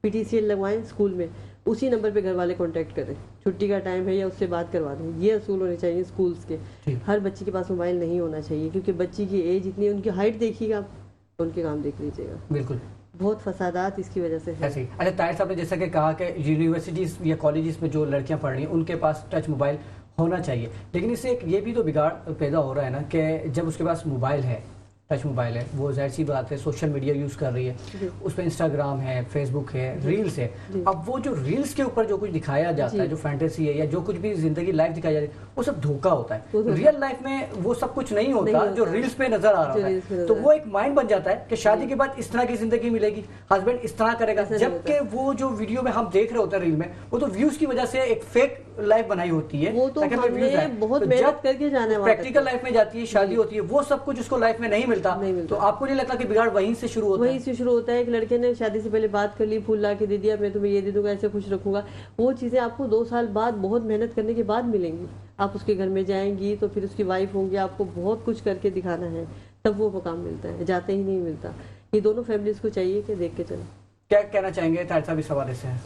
PTCL लगवाएं स्कूल में, उसी नंबर पे घर वाले कांटेक्ट करें, छुट्टी का टाइम है या उससे बात करवा दें। ये असूल होने चाहिए स्कूल्स के। हर बच्चे के पास मोबाइल नहीं होना चाहिए, क्योंकि बच्ची की एज इतनी, उनकी हाइट देखिएगा आप, उनके काम देख लीजिएगा। बिल्कुल, बहुत फसादात इसकी वजह से है। अच्छा, ताहिर साहब ने जैसा कि कहा कि यूनिवर्सिटीज़ या कॉलेजेस में जो लड़कियां पढ़ रही हैं उनके पास टच मोबाइल होना चाहिए, लेकिन इससे एक ये भी तो बिगाड़ पैदा हो रहा है ना कि जब उसके पास मोबाइल है, टच मोबाइल है, वो जाहिर सी बात है सोशल मीडिया यूज़ कर रही है, उस पर इंस्टाग्राम है, फेसबुक है, रील्स है। अब वो जो रील्स के ऊपर जो कुछ दिखाया जाता है, जो फैंटेसी है या जो कुछ भी जिंदगी लाइफ दिखाई जाती है, वो सब धोखा होता है। रियल लाइफ में वो सब कुछ नहीं होता जो रील्स पे नजर आ रहा है। तो वो एक माइंड बन जाता है कि शादी के बाद इस तरह की जिंदगी मिलेगी, हस्बैंड इस तरह करेगा, जबकि वो जो वीडियो में हम देख रहे होते हैं रील में, वो तो व्यूज की वजह से एक फेक लाइफ बनाई होती है। वो तो हमने बहुत मेहनत करके जाने वाला, प्रैक्टिकल लाइफ में जाती है, शादी होती है, वो सब कुछ उसको लाइफ में नहीं मिलता। तो आपको नहीं लगता कि बिगाड़ वहीं से शुरू होता है? वहीं से शुरू होता है। एक लड़के ने शादी से पहले बात कर ली, फूल ला के दे दिया, मैं तुम्हें ये दे दूंगा, ऐसे खुश रखूंगा। वो चीजें आपको 2 साल बाद बहुत मेहनत करने के बाद मिलेंगी। आप उसके घर में जाएंगी तो फिर उसकी वाइफ होंगी, आपको बहुत कुछ करके दिखाना है, तब वो मकाम मिलता है, जाते ही नहीं मिलता। ये दोनों फैमिलीज को चाहिए कि देख के चलें। क्या कहना चाहेंगे ताहिर साहब इस हवाले से?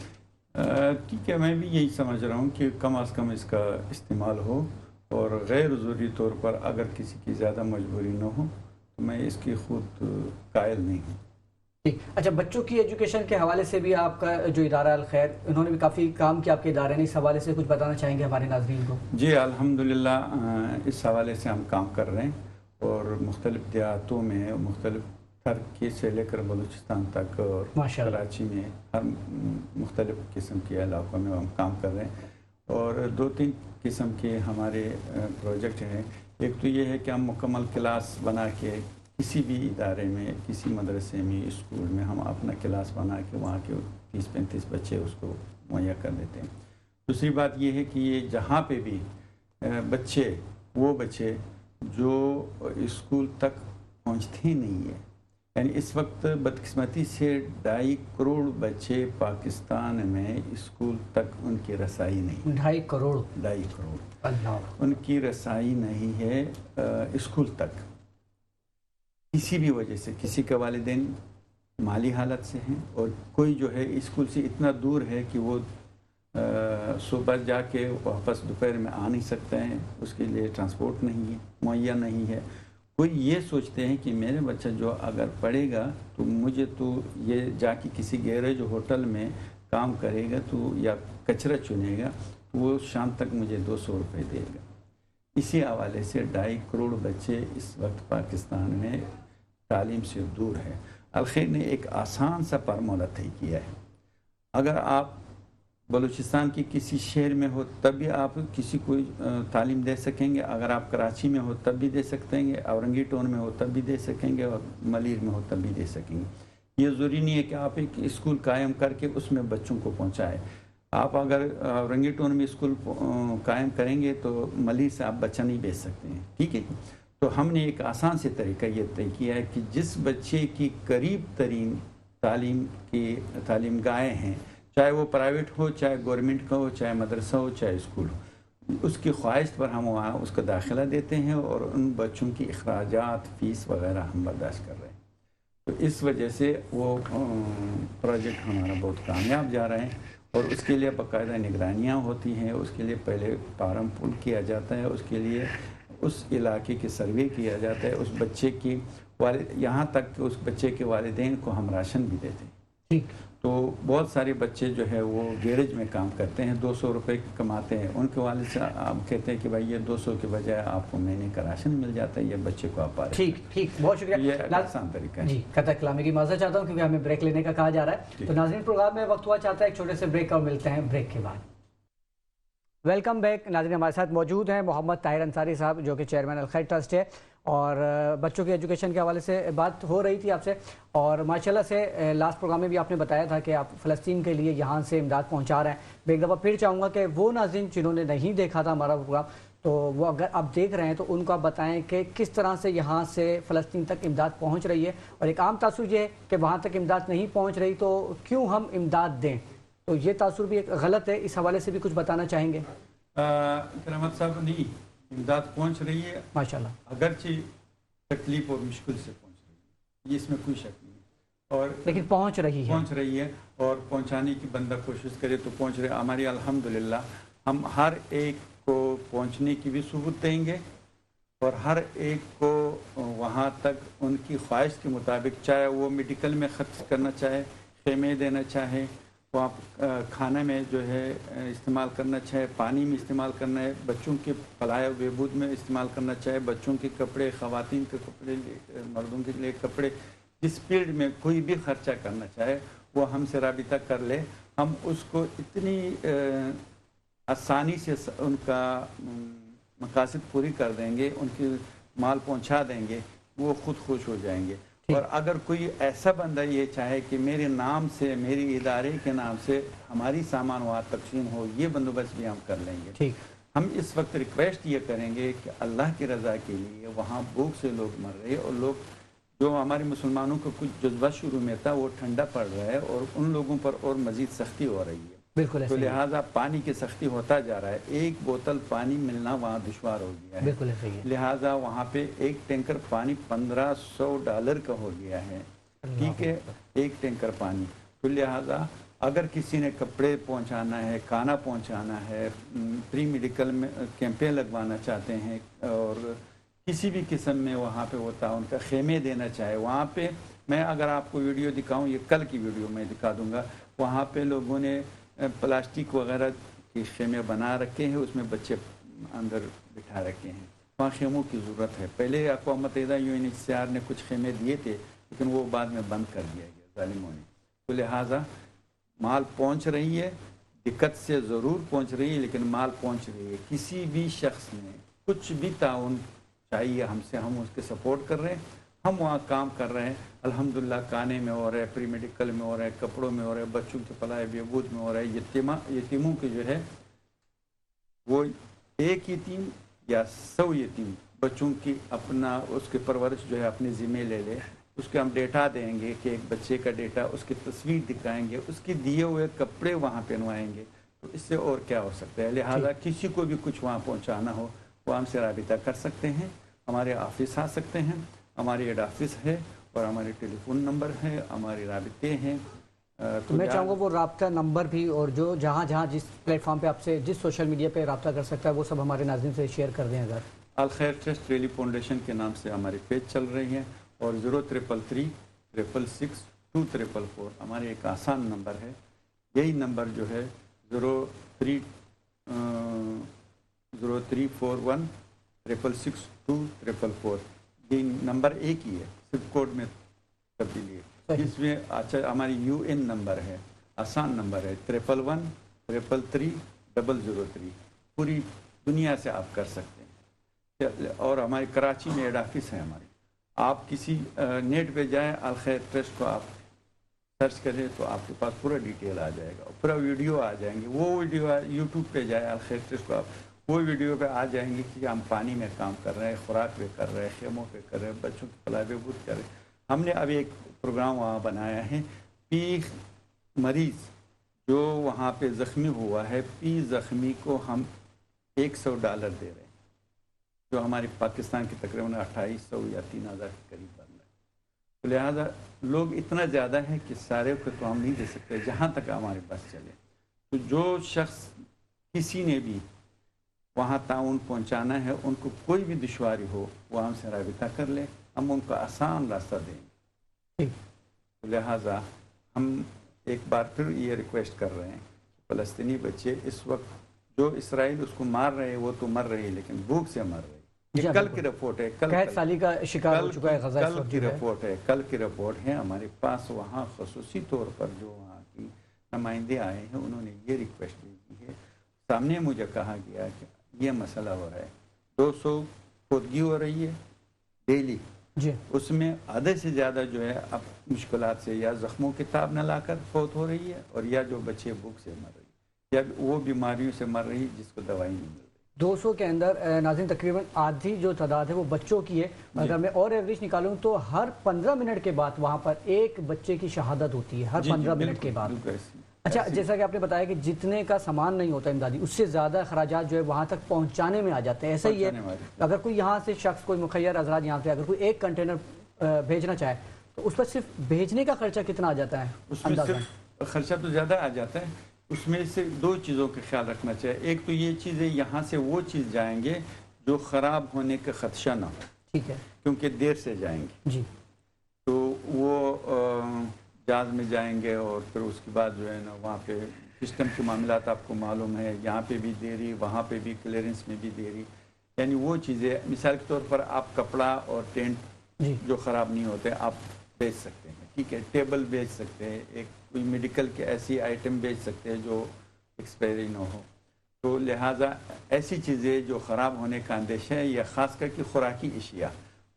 ठीक है, मैं भी यही समझ रहा हूँ कि कम अज़ कम इसका इस्तेमाल हो, और गैर ज़रूरी तौर पर अगर किसी की ज़्यादा मजबूरी न हो तो मैं इसकी खुद कायल नहीं हूँ। ठीक, अच्छा, बच्चों की एजुकेशन के हवाले से भी आपका जो इदारा अल खैर, इन्होंने भी काफ़ी काम किया आपके इदारे ने, इस हवाले से कुछ बताना चाहेंगे हमारे नाज़रीन को? जी अल्हम्दुलिल्लाह, इस हवाले से हम काम कर रहे हैं, और मुख्तलिफ़ देहातों में, मुख्तलिफ़ टर्की से लेकर बलूचिस्तान तक और कराची में हर मुख्तलिफ़ किस्म के इलाक़ों में हम काम कर रहे हैं। और 2-3 किस्म के हमारे प्रोजेक्ट हैं। एक तो ये है कि हम मुकम्मल क्लास बना के किसी भी इदारे में, किसी मदरसे में, स्कूल में हम अपना क्लास बना के वहाँ के 30-35 बच्चे उसको मुहैया कर देते हैं। दूसरी बात ये है कि ये जहाँ पे भी बच्चे, वो बच्चे जो स्कूल तक पहुँचते नहीं है, यानी इस वक्त बदकिस्मती से 2.5 करोड़ बच्चे पाकिस्तान में स्कूल तक उनकी रसाई नहीं। 2.5 करोड़? 2.5 करोड़ अल्लाह, उनकी रसाई नहीं है स्कूल तक, किसी भी वजह से। किसी के वालिदैन माली हालत से हैं, और कोई जो है स्कूल से इतना दूर है कि वो सुबह जाके वापस दोपहर में आ नहीं सकते हैं, उसके लिए ट्रांसपोर्ट नहीं है, मुहैया नहीं है। कोई ये सोचते हैं कि मेरे बच्चा जो अगर पढ़ेगा तो मुझे तो ये जाके किसी गैरेज होटल में काम करेगा तो या कचरा चुनेगा तो वो शाम तक मुझे 200 रुपये देगा। इसी हवाले से 2.5 करोड़ बच्चे इस वक्त पाकिस्तान में तालीम से दूर है। अल खैर ने एक आसान सा फार्मूला तय किया है। अगर आप बलूचिस्तान की किसी शहर में हो तब भी आप किसी को तालीम दे सकेंगे, अगर आप कराची में हो तब भी दे सकते हैं, औरंगी टाउन में हो तब भी दे सकेंगे, और मलीर में हो तब भी दे सकेंगे। ये ज़रूरी नहीं है कि आप एक स्कूल कायम करके उसमें बच्चों को पहुंचाएं। आप अगर औरंगी टाउन में स्कूल कायम करेंगे तो मलीर से आप बच्चा नहीं भेज सकते हैं, ठीक है। तो हमने एक आसान से तरीका ये तय किया है कि जिस बच्चे की करीब तरीन तालीम गाहें हैं, चाहे वो प्राइवेट हो, चाहे गवर्नमेंट का हो, चाहे मदरसा हो, चाहे स्कूल हो, उसकी ख्वाहिश पर हम वहाँ उसका दाखिला देते हैं, और उन बच्चों की अखराजात, फ़ीस वगैरह हम बर्दाश्त कर रहे हैं। तो इस वजह से वो प्रोजेक्ट हमारा बहुत कामयाब जा रहा है, और उसके लिए बाकायदा निगरानियाँ होती हैं। उसके लिए पहले फार्म पुल किया जाता है, उसके लिए उस इलाके के सर्वे किया जाता है, उस बच्चे की यहाँ तक कि उस बच्चे के वालिदैन को हम राशन भी देते हैं। ठीक, तो बहुत सारे बच्चे जो है वो गैरेज में काम करते हैं, 200 रुपये कमाते हैं, उनके वालिद से आप कहते हैं कि भाई ये 200 के बजाय आपको महीने का राशन मिल जाता है, ये बच्चे को आप पा रहे हैं। ठीक ठीक, बहुत शुक्रिया। ये आसान तरीका है जी। कतई कलामी की माज़रत चाहता हूँ क्योंकि हमें ब्रेक लेने का कहा जा रहा है। तो नाज़रीन, प्रोग्राम में वक्त हुआ चाहता है एक छोटे से ब्रेक का, और मिलते हैं ब्रेक के बाद। वेलकम बैक नाज़रीन, हमारे साथ मौजूद हैं मोहम्मद ताहिर अंसारी साहब, जो कि चेयरमैन अल खैर ट्रस्ट है, और बच्चों की एजुकेशन के हवाले से बात हो रही थी आपसे। और माशाल्लाह से लास्ट प्रोग्राम में भी आपने बताया था कि आप फ़लस्तीन के लिए यहाँ से इमदाद पहुँचा रहे हैं। मैं एक दफ़ा फिर चाहूँगा कि वो नाज़रीन जिन्होंने नहीं देखा था हमारा प्रोग्राम, तो वो अगर आप देख रहे हैं तो उनको आप बताएं कि किस तरह से यहाँ से फ़लस्तीन तक इमदाद पहुँच रही है। और एक आम तासुर ये है कि वहाँ तक इमदाद नहीं पहुँच रही तो क्यों हम इमदाद दें, तो ये तासुर भी एक गलत है। इस हवाले से भी कुछ बताना चाहेंगे? रहमत साहब, नहीं, इमदाद पहुँच रही है माशाल्लाह, अगरचे तकलीफ और मुश्किल से पहुँच रही है, ये इसमें कोई शक नहीं और लेकिन पहुंच रही है और पहुंचाने की बंदा कोशिश करे तो पहुंच रहे। हमारी अल्हम्दुलिल्लाह हम हर एक को पहुंचने की भी सहूलत देंगे और हर एक को वहाँ तक उनकी ख्वाहिश के मुताबिक, चाहे वो मेडिकल में ख़र्च करना चाहे, खेमे देना चाहे, वहाँ खाने में जो है इस्तेमाल करना चाहे, पानी में इस्तेमाल करना है, बच्चों के फलाह बहबूद में इस्तेमाल करना चाहे, बच्चों के कपड़े, ख़वातीन के कपड़े, मर्दों के लिए कपड़े, जिस फील्ड में कोई भी खर्चा करना चाहे वो हमसे राबिता कर ले। हम उसको इतनी आसानी से उनका मकासद पूरी कर देंगे, उनकी माल पहुंचा देंगे, वो खुद खुश हो जाएंगे। और अगर कोई ऐसा बंदा ये चाहे कि मेरे नाम से, मेरी इदारे के नाम से हमारी सामान वहाँ तकसीम हो, ये बंदोबस्त भी हम कर लेंगे। ठीक। हम इस वक्त रिक्वेस्ट ये करेंगे कि अल्लाह की रज़ा के लिए वहाँ भूख से लोग मर रहे और लोग, जो हमारे मुसलमानों को कुछ जज्बा शुरू में था वो ठंडा पड़ रहा है और उन लोगों पर और मज़ीद सख्ती हो रही है। बिल्कुल। तो लिहाजा पानी की सख्ती होता जा रहा है, एक बोतल पानी मिलना वहाँ दुश्वार हो गया है। बिल्कुल सही है। लिहाजा वहाँ पे एक टैंकर पानी $1500 का हो गया है, ठीक है, एक टैंकर पानी। तो लिहाजा अगर किसी ने कपड़े पहुँचाना है, खाना पहुँचाना है, प्री मेडिकल में कैंपें लगवाना चाहते हैं और किसी भी किस्म में वहाँ पे होता है उनका खेमे देना चाहे, वहाँ पे मैं अगर आपको वीडियो दिखाऊं, ये कल की वीडियो मैं दिखा दूंगा, वहाँ पे लोगों ने प्लास्टिक वगैरह के खेमे बना रखे हैं, उसमें बच्चे अंदर बिठा रखे हैं। वहाँ खेमों की ज़रूरत है। पहले अक़वाम मुत्तहिदा UNHCR ने कुछ खेमे दिए थे लेकिन वो बाद में बंद कर दिया गया जालिमों ने। तो लिहाजा माल पहुँच रही है, दिक्कत से ज़रूर पहुँच रही है लेकिन माल पहुँच रही है। किसी भी शख्स ने कुछ भी ताउन चाहिए हमसे, हम उसके सपोर्ट कर रहे हैं, हम वहाँ काम कर रहे हैं। अल्हम्दुलिल्लाह खाने में हो रहा है, प्री मेडिकल में हो रहा है, कपड़ों में हो रहा है, बच्चों के फलाह बहबूद में हो रहा है। यतीमों के जो है वो एक यतीम या 100 यतीम बच्चों की अपना उसके परवरिश जो है अपने ज़िम्मे ले ले, उसके हम डेटा देंगे कि एक बच्चे का डेटा, उसकी तस्वीर दिखाएंगे, उसके दिए हुए कपड़े वहाँ पहनवाएंगे। तो इससे और क्या हो सकता है। लिहाजा किसी को भी कुछ वहाँ पहुँचाना हो वो हमसे राबिता कर सकते हैं, हमारे ऑफिस आ सकते हैं, हमारी हेड ऑफिस है और हमारे टेलीफोन नंबर है, हमारे राबिते हैं। तो मैं चाहूँगा वो राब्ता नंबर भी और जो जहाँ जिस प्लेटफॉर्म पे आपसे जिस सोशल मीडिया पे राब्ता कर सकता है वो सब हमारे नाज़रीन से शेयर कर दें। अगर अल खैर ट्रस्ट रेली फाउंडेशन के नाम से हमारी पेज चल रही है और 0333 666 2344 हमारे एक आसान नंबर है। यही नंबर जो है 0341 666 2344 ये नंबर एक ही है, सिर्फ कोड में तब्दीली है। इसमें अच्छा हमारी UN नंबर है, आसान नंबर है 111 333 003। पूरी दुनिया से आप कर सकते हैं। और हमारी कराची में हेड ऑफिस है हमारी। आप किसी नेट पे जाएं, अल खैर ट्रस्ट को आप सर्च करें तो आपके पास पूरा डिटेल आ जाएगा, पूरा वीडियो आ जाएंगे। वो वीडियो यूट्यूब पे जाए अल खैर ट्रस्ट को, आप वो वीडियो पे आ जाएंगे कि हम पानी में काम कर रहे हैं, खुराक पे कर रहे हैं, खेमों पे कर रहे हैं, बच्चों की फलाह बहबूद कर रहे हैं। हमने अभी एक प्रोग्राम वहाँ बनाया है, पी मरीज़ जो वहाँ पे ज़ख्मी हुआ है, पी ज़ख्मी को हम $100 दे रहे हैं, जो हमारे पाकिस्तान के तकरीबन 2800 या 3000 के करीब बन रहा है। तो लिहाजा लोग इतना ज़्यादा है कि सारे को तो हम नहीं दे सकते, जहाँ तक हमारे पास चले। तो जो शख्स किसी ने भी वहाँ ताउन पहुँचाना है, उनको कोई भी दुश्वारी हो वो हमसे राबिता कर ले, हम उनको आसान रास्ता देंगे। तो लिहाजा हम एक बार फिर ये रिक्वेस्ट कर रहे हैं कि फ़लस्तीनी बच्चे इस वक्त जो इसराइल उसको मार रहे हैं वो तो मर रहे हैं लेकिन भूख से मर रहे हैं। ये कल की रिपोर्ट है, कल साली का शिकार हो चुका है गज़ा। कल की रिपोर्ट है, कल की रिपोर्ट है हमारे पास। वहाँ ख़ुसूसी तौर पर जो वहाँ की नुमाइंदे आए हैं उन्होंने ये रिक्वेस्ट की है, सामने मुझे कहा गया कि ये मसला हो रहा है, 200 खुदगी हो रही है डेली जी, उसमें आधे से ज़्यादा जो है अब मुश्किलात से या ज़ख्मों की ताब न लाकर फौत हो रही है और या जो बच्चे भूख से मर रही है या वो बीमारियों से मर रही जिसको दवाई नहीं मिल रही। 200 के अंदर नाज़रीन तकरीबन आधी जो तादाद है वो बच्चों की है। अगर मैं और एवरेज निकालूं तो हर 15 मिनट के बाद वहाँ पर एक बच्चे की शहादत होती है, हर 15 मिनट के बाद। अच्छा, जैसा कि आपने बताया कि जितने का सामान नहीं होता इमदादी, उससे ज़्यादा खराजात जो है वहाँ तक पहुँचाने में आ जाते हैं। ऐसा ही है, अगर कोई यहाँ से शख्स, कोई मुखैर हज़रात यहाँ से अगर कोई एक कंटेनर भेजना चाहे तो उस पर सिर्फ भेजने का खर्चा कितना आ जाता है? उसमें सिर्फ खर्चा तो ज़्यादा आ जाता है। उसमें से दो चीज़ों का ख्याल रखना चाहिए। एक तो ये चीज़ है, यहाँ से वो चीज़ जाएंगे जो ख़राब होने का खदशा ना हो, ठीक है, क्योंकि देर से जाएंगे जी। तो वो जहाज़ में जाएंगे और फिर उसके बाद जो है ना वहाँ पे सिस्टम के मामलात आपको मालूम है, यहाँ पे भी देरी, वहाँ पे भी क्लियरेंस में भी देरी, यानी वो चीज़ें, मिसाल के तौर पर आप कपड़ा और टेंट जो ख़राब नहीं होते आप बेच सकते हैं, ठीक है, टेबल बेच सकते हैं, एक कोई मेडिकल के ऐसी आइटम बेच सकते हैं जो एक्सपायरी ना हो। तो लिहाजा ऐसी चीज़ें जो ख़राब होने का अंदेशा है, या ख़ास करके खुराकी अशिया,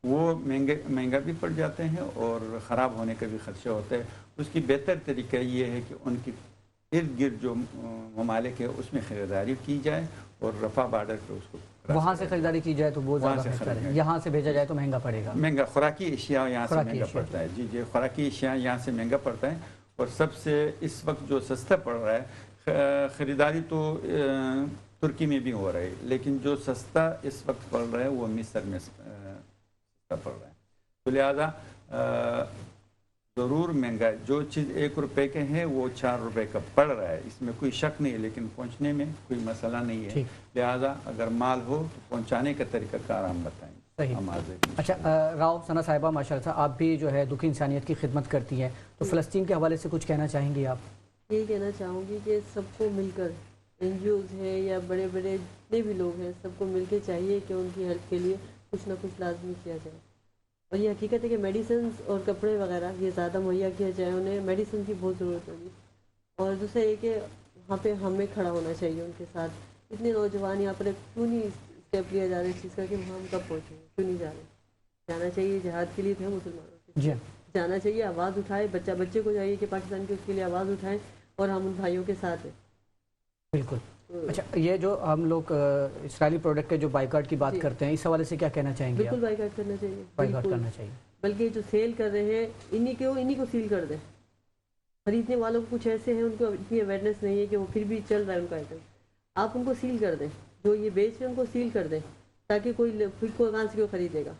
वो महंगा भी पड़ जाते हैं और ख़राब होने का भी खदशा होता है। उसकी बेहतर तरीका ये है कि उनकी इर्द गिर्द जो ममालिक है उसमें ख़रीदारी की जाए और रफ़ा बार्डर पर उसको वहाँ से ख़रीदारी की जाए तो बहुत ज़्यादा बेहतर है। यहाँ से भेजा जाए तो महंगा पड़ेगा, महंगा खुराकी अशिया यहाँ से महंगा पड़ता है। जी जी, खुराकी अशिया यहाँ से महंगा पड़ता है। और सबसे इस वक्त जो सस्ता पड़ रहा है, ख़रीदारी तो तुर्की में भी हो रही है, लेकिन जो सस्ता इस वक्त पड़ रहा है वो मिस्र में सस्ता पड़ रहा है। तो लिहाजा ज़रूर महंगा है। जो चीज़ 1 रुपये के हैं वो 4 रुपये का पड़ रहा है, इसमें कोई शक नहीं है, लेकिन पहुंचने में कोई मसला नहीं है। लिहाजा अगर माल हो तो पहुंचाने का तरीक़ाकार हम बताएंगे। सही। अच्छा, राव सना साहिबा, माशाअल्लाह आप भी जो है दुखी इंसानियत की खिदमत करती हैं, तो फ़लस्तीन के हवाले से कुछ कहना चाहेंगी आप? यही कहना चाहूँगी कि सबको मिलकर, NGOs हैं या बड़े बड़े जितने भी लोग हैं, सबको मिलकर चाहिए कि उनकी हेल्प के लिए कुछ ना कुछ लाजमी किया जाए। और ये हकीकत है कि मेडिसिन और कपड़े वगैरह ये ज़्यादा मुहैया किया जाए, उन्हें मेडिसिन की बहुत ज़रूरत होगी। और दूसरा ये कि वहाँ पे हमें खड़ा होना चाहिए उनके साथ। इतने नौजवान यहाँ पर क्यों नहीं स्टेप लिया जा रहा है इस चीज़ का कि वहाँ हम कब पहुँचेंगे, क्यों नहीं जा रहे? जाना चाहिए, जिहाद के लिए थे मुसलमानों से, जाना चाहिए, आवाज़ उठाए, बच्चे को चाहिए कि पाकिस्तान के उसके लिए आवाज़ उठाएं और हम उन भाइयों के साथ हैं। बिल्कुल। अच्छा, ये जो हम लोग इसराइली प्रोडक्ट के जो बाइकआउट की बात करते हैं, इस हवाले से क्या कहना चाहेंगे? बिल्कुल बाइकआउट करना चाहिए, बाइकआउट करना चाहिए। बल्कि जो सेल कर रहे हैं इन्हीं को सील कर दें। खरीदने वालों को कुछ ऐसे हैं, उनको इतनी अवेयरनेस नहीं है कि वो फिर भी चल रहा है उनका आइटम, आप उनको सील कर दें। जो ये बेच रहे हैं उनको सील कर दें, ताकि कोई फिर को कहाँ से क्यों खरीदेगा।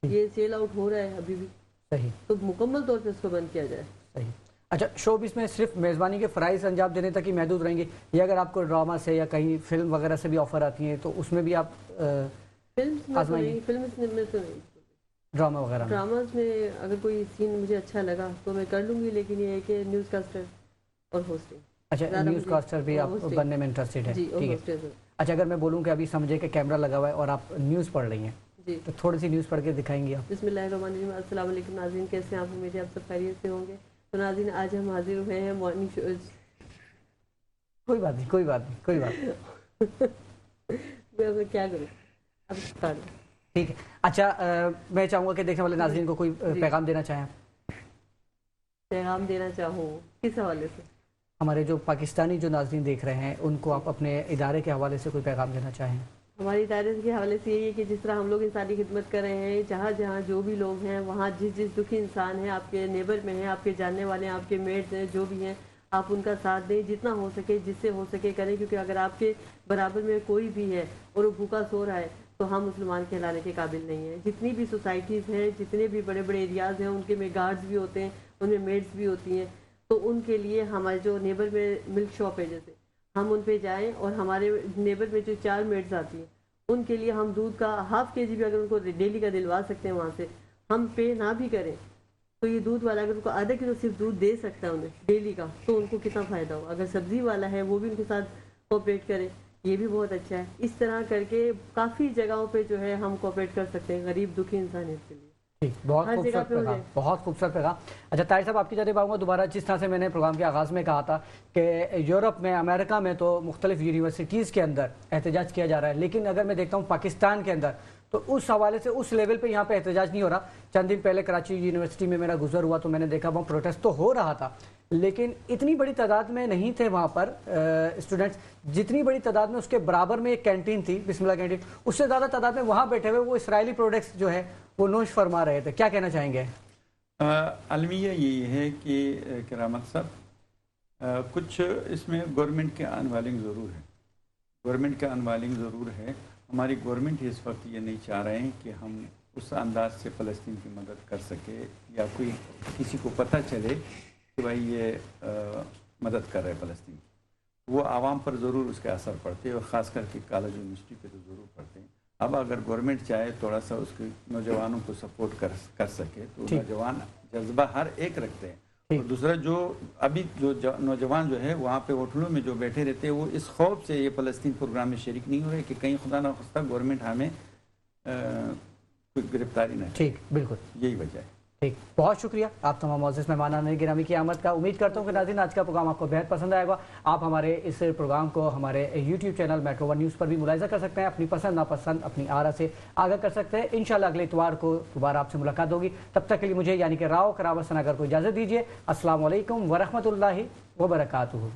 ये सेल आउट हो रहा है अभी भी, सही, तो मुकम्मल तौर पर उसको बंद किया जाए। सही। अच्छा, शोबिस में सिर्फ मेज़बानी के फ़राइज़ अंजाम देने तक ही महदूद रहेंगे, या अगर आपको ड्रामा से या कहीं फिल्म वगैरह से भी ऑफ़र आती हैं तो उसमें भी आप आजमाएंगे? फिल्म में तो नहीं, ड्रामा वगैरह, ड्रामाज में अगर कोई सीन मुझे अच्छा लगा तो मैं कर लूँगी, लेकिन ये है कि न्यूज़ कास्टर और होस्टिंग। अच्छा, न्यूज़ कास्टर भी आप बनने में इंटरेस्टेड है? ठीक है। अच्छा, अगर मैं बोलूँ कि अभी समझे कि कैमरा लगा हुआ है और आप न्यूज़ पढ़ रही हैं जी, तो थोड़ी सी न्यूज़ पढ़ के दिखाएंगी आप? बिस्मिल्लाहिर्रहमानिर्रहीम। अस्सलाम वालेकुम नाज़रीन, कैसे हैं आप? उम्मीद है आप सब खैरियत से होंगे। तो नाज़रीन, आज हम हाजिर हुए हैं मॉर्निंग शो। कोई बात नहीं मैं क्या करूँ अब, ठीक है। अच्छा, मैं चाहूँगा कि देखने वाले नाज़रीन को कोई पैगाम देना चाहें? पैगाम देना चाहूँ किस हवाले से? हमारे जो पाकिस्तानी जो नाज़रीन देख रहे हैं उनको आप अपने इदारे के हवाले से कोई पैगाम देना चाहें? हमारे इदारे के हवाले से यही है कि जिस तरह हम लोग इंसानी खिदमत कर रहे हैं, जहाँ जहाँ जो भी लोग हैं, वहाँ जिस दुखी इंसान है, आपके नेबर में है, आपके जानने वाले हैं, आपके मेट्स हैं, जो भी हैं, आप उनका साथ दें, जितना हो सके, जिससे हो सके करें। क्योंकि अगर आपके बराबर में कोई भी है और वो भूखा सो रहा है तो हम मुसलमान कहलाने के काबिल नहीं हैं। जितनी भी सोसाइटीज़ हैं, जितने भी बड़े बड़े एरियाज़ हैं, उनके में गार्ड्स भी होते हैं, उनमें मेड्स भी होती हैं। तो उनके लिए हमारे जो नेबर में मिल्क शॉप है, जैसे हम उन पे जाएं और हमारे नेबर में जो 4 मेड्स आती हैं उनके लिए हम दूध का ½ kg भी अगर उनको डेली का दिलवा सकते हैं, वहाँ से हम पे ना भी करें तो ये दूध वाला अगर उनको ½ किलो सिर्फ दूध दे सकता है उन्हें डेली का, तो उनको कितना फ़ायदा हो। अगर सब्ज़ी वाला है वो भी उनके साथ कोऑपरेट करे, ये भी बहुत अच्छा है। इस तरह करके काफ़ी जगहों पे जो है हम कोऑपरेट कर सकते हैं गरीब दुखी इंसानियत के लिए। बहुत खूबसूरत पैगाम, बहुत खूबसूरत पैगाम। अच्छा ताहिर साहब, आपकी जानिब आऊँगा दोबारा। जिस तरह से मैंने प्रोग्राम के आगाज़ में कहा था कि यूरोप में, अमेरिका में तो मुख्तलिफ यूनिवर्सिटीज़ के अंदर एहतजाज किया जा रहा है, लेकिन अगर मैं देखता हूँ पाकिस्तान के अंदर तो उस हवाले से उस लेवल पे यहाँ पे एहतजाज नहीं हो रहा। चंद दिन पहले कराची यूनिवर्सिटी में मेरा गुजर हुआ तो मैंने देखा वहाँ प्रोटेस्ट तो हो रहा था, लेकिन इतनी बड़ी तादाद में नहीं थे वहाँ पर स्टूडेंट्स, जितनी बड़ी तादाद में उसके बराबर में एक कैंटीन थी, बिस्मिल्लाह कैंटीन, उससे ज़्यादा तादाद में वहाँ बैठे हुए वो इसराइली प्रोडक्ट्स जो है वो नोश फरमा रहे थे। क्या कहना चाहेंगे? अलमिया यही है कि करामत साहब, कुछ इसमें गवर्नमेंट के अनवालिंग ज़रूर है, गवर्नमेंट का अनवालिंग ज़रूर है। हमारी गवर्नमेंट इस वक्त ये नहीं चाह रहे हैं कि हम उस अंदाज से फ़लस्तीन की मदद कर सके या कोई किसी को पता चले कि भाई ये मदद कर रहे फ़लस्तीन, वो आवाम पर ज़रूर उसके असर पड़ते हैं और ख़ास करके कॉलेज यूनिवर्सिटी पे तो ज़रूर पड़ते हैं। अब अगर गवर्नमेंट चाहे थोड़ा सा उसके नौजवानों को सपोर्ट कर सके तो नौजवान जज्बा हर एक रखते हैं। और दूसरा जो अभी जो नौजवान जो है वहाँ पे होटलों में जो बैठे रहते हैं वो इस खौफ से ये फ़लस्तीन प्रोग्राम में शरीक नहीं हो रहे कि कहीं खुदा ना खास्ता गवर्नमेंट हमें कोई गिरफ्तारी न। ठीक, बिल्कुल यही वजह है। ठीक, बहुत शुक्रिया आप तमाम मोअज़्ज़िज़ मेहमान गिरामी की आमद का। उम्मीद करता हूँ कि नाज़रीन आज का प्रोग्राम आपको बेहद पसंद आएगा। आप हमारे इस प्रोग्राम को हमारे YouTube channel metro one news पर भी मुलाहिज़ा कर सकते हैं, अपनी पसंद नापसंद अपनी आरा से आगाह कर सकते हैं। इंशाअल्लाह अगले इतवार को दोबारा आपसे मुलाकात होगी। तब तक के लिए मुझे यानी कि राव करावत सनागर को इजाज़त दीजिए। अस्सलामु अलैकुम वरहमतुल्लाहि वबरकातुहू।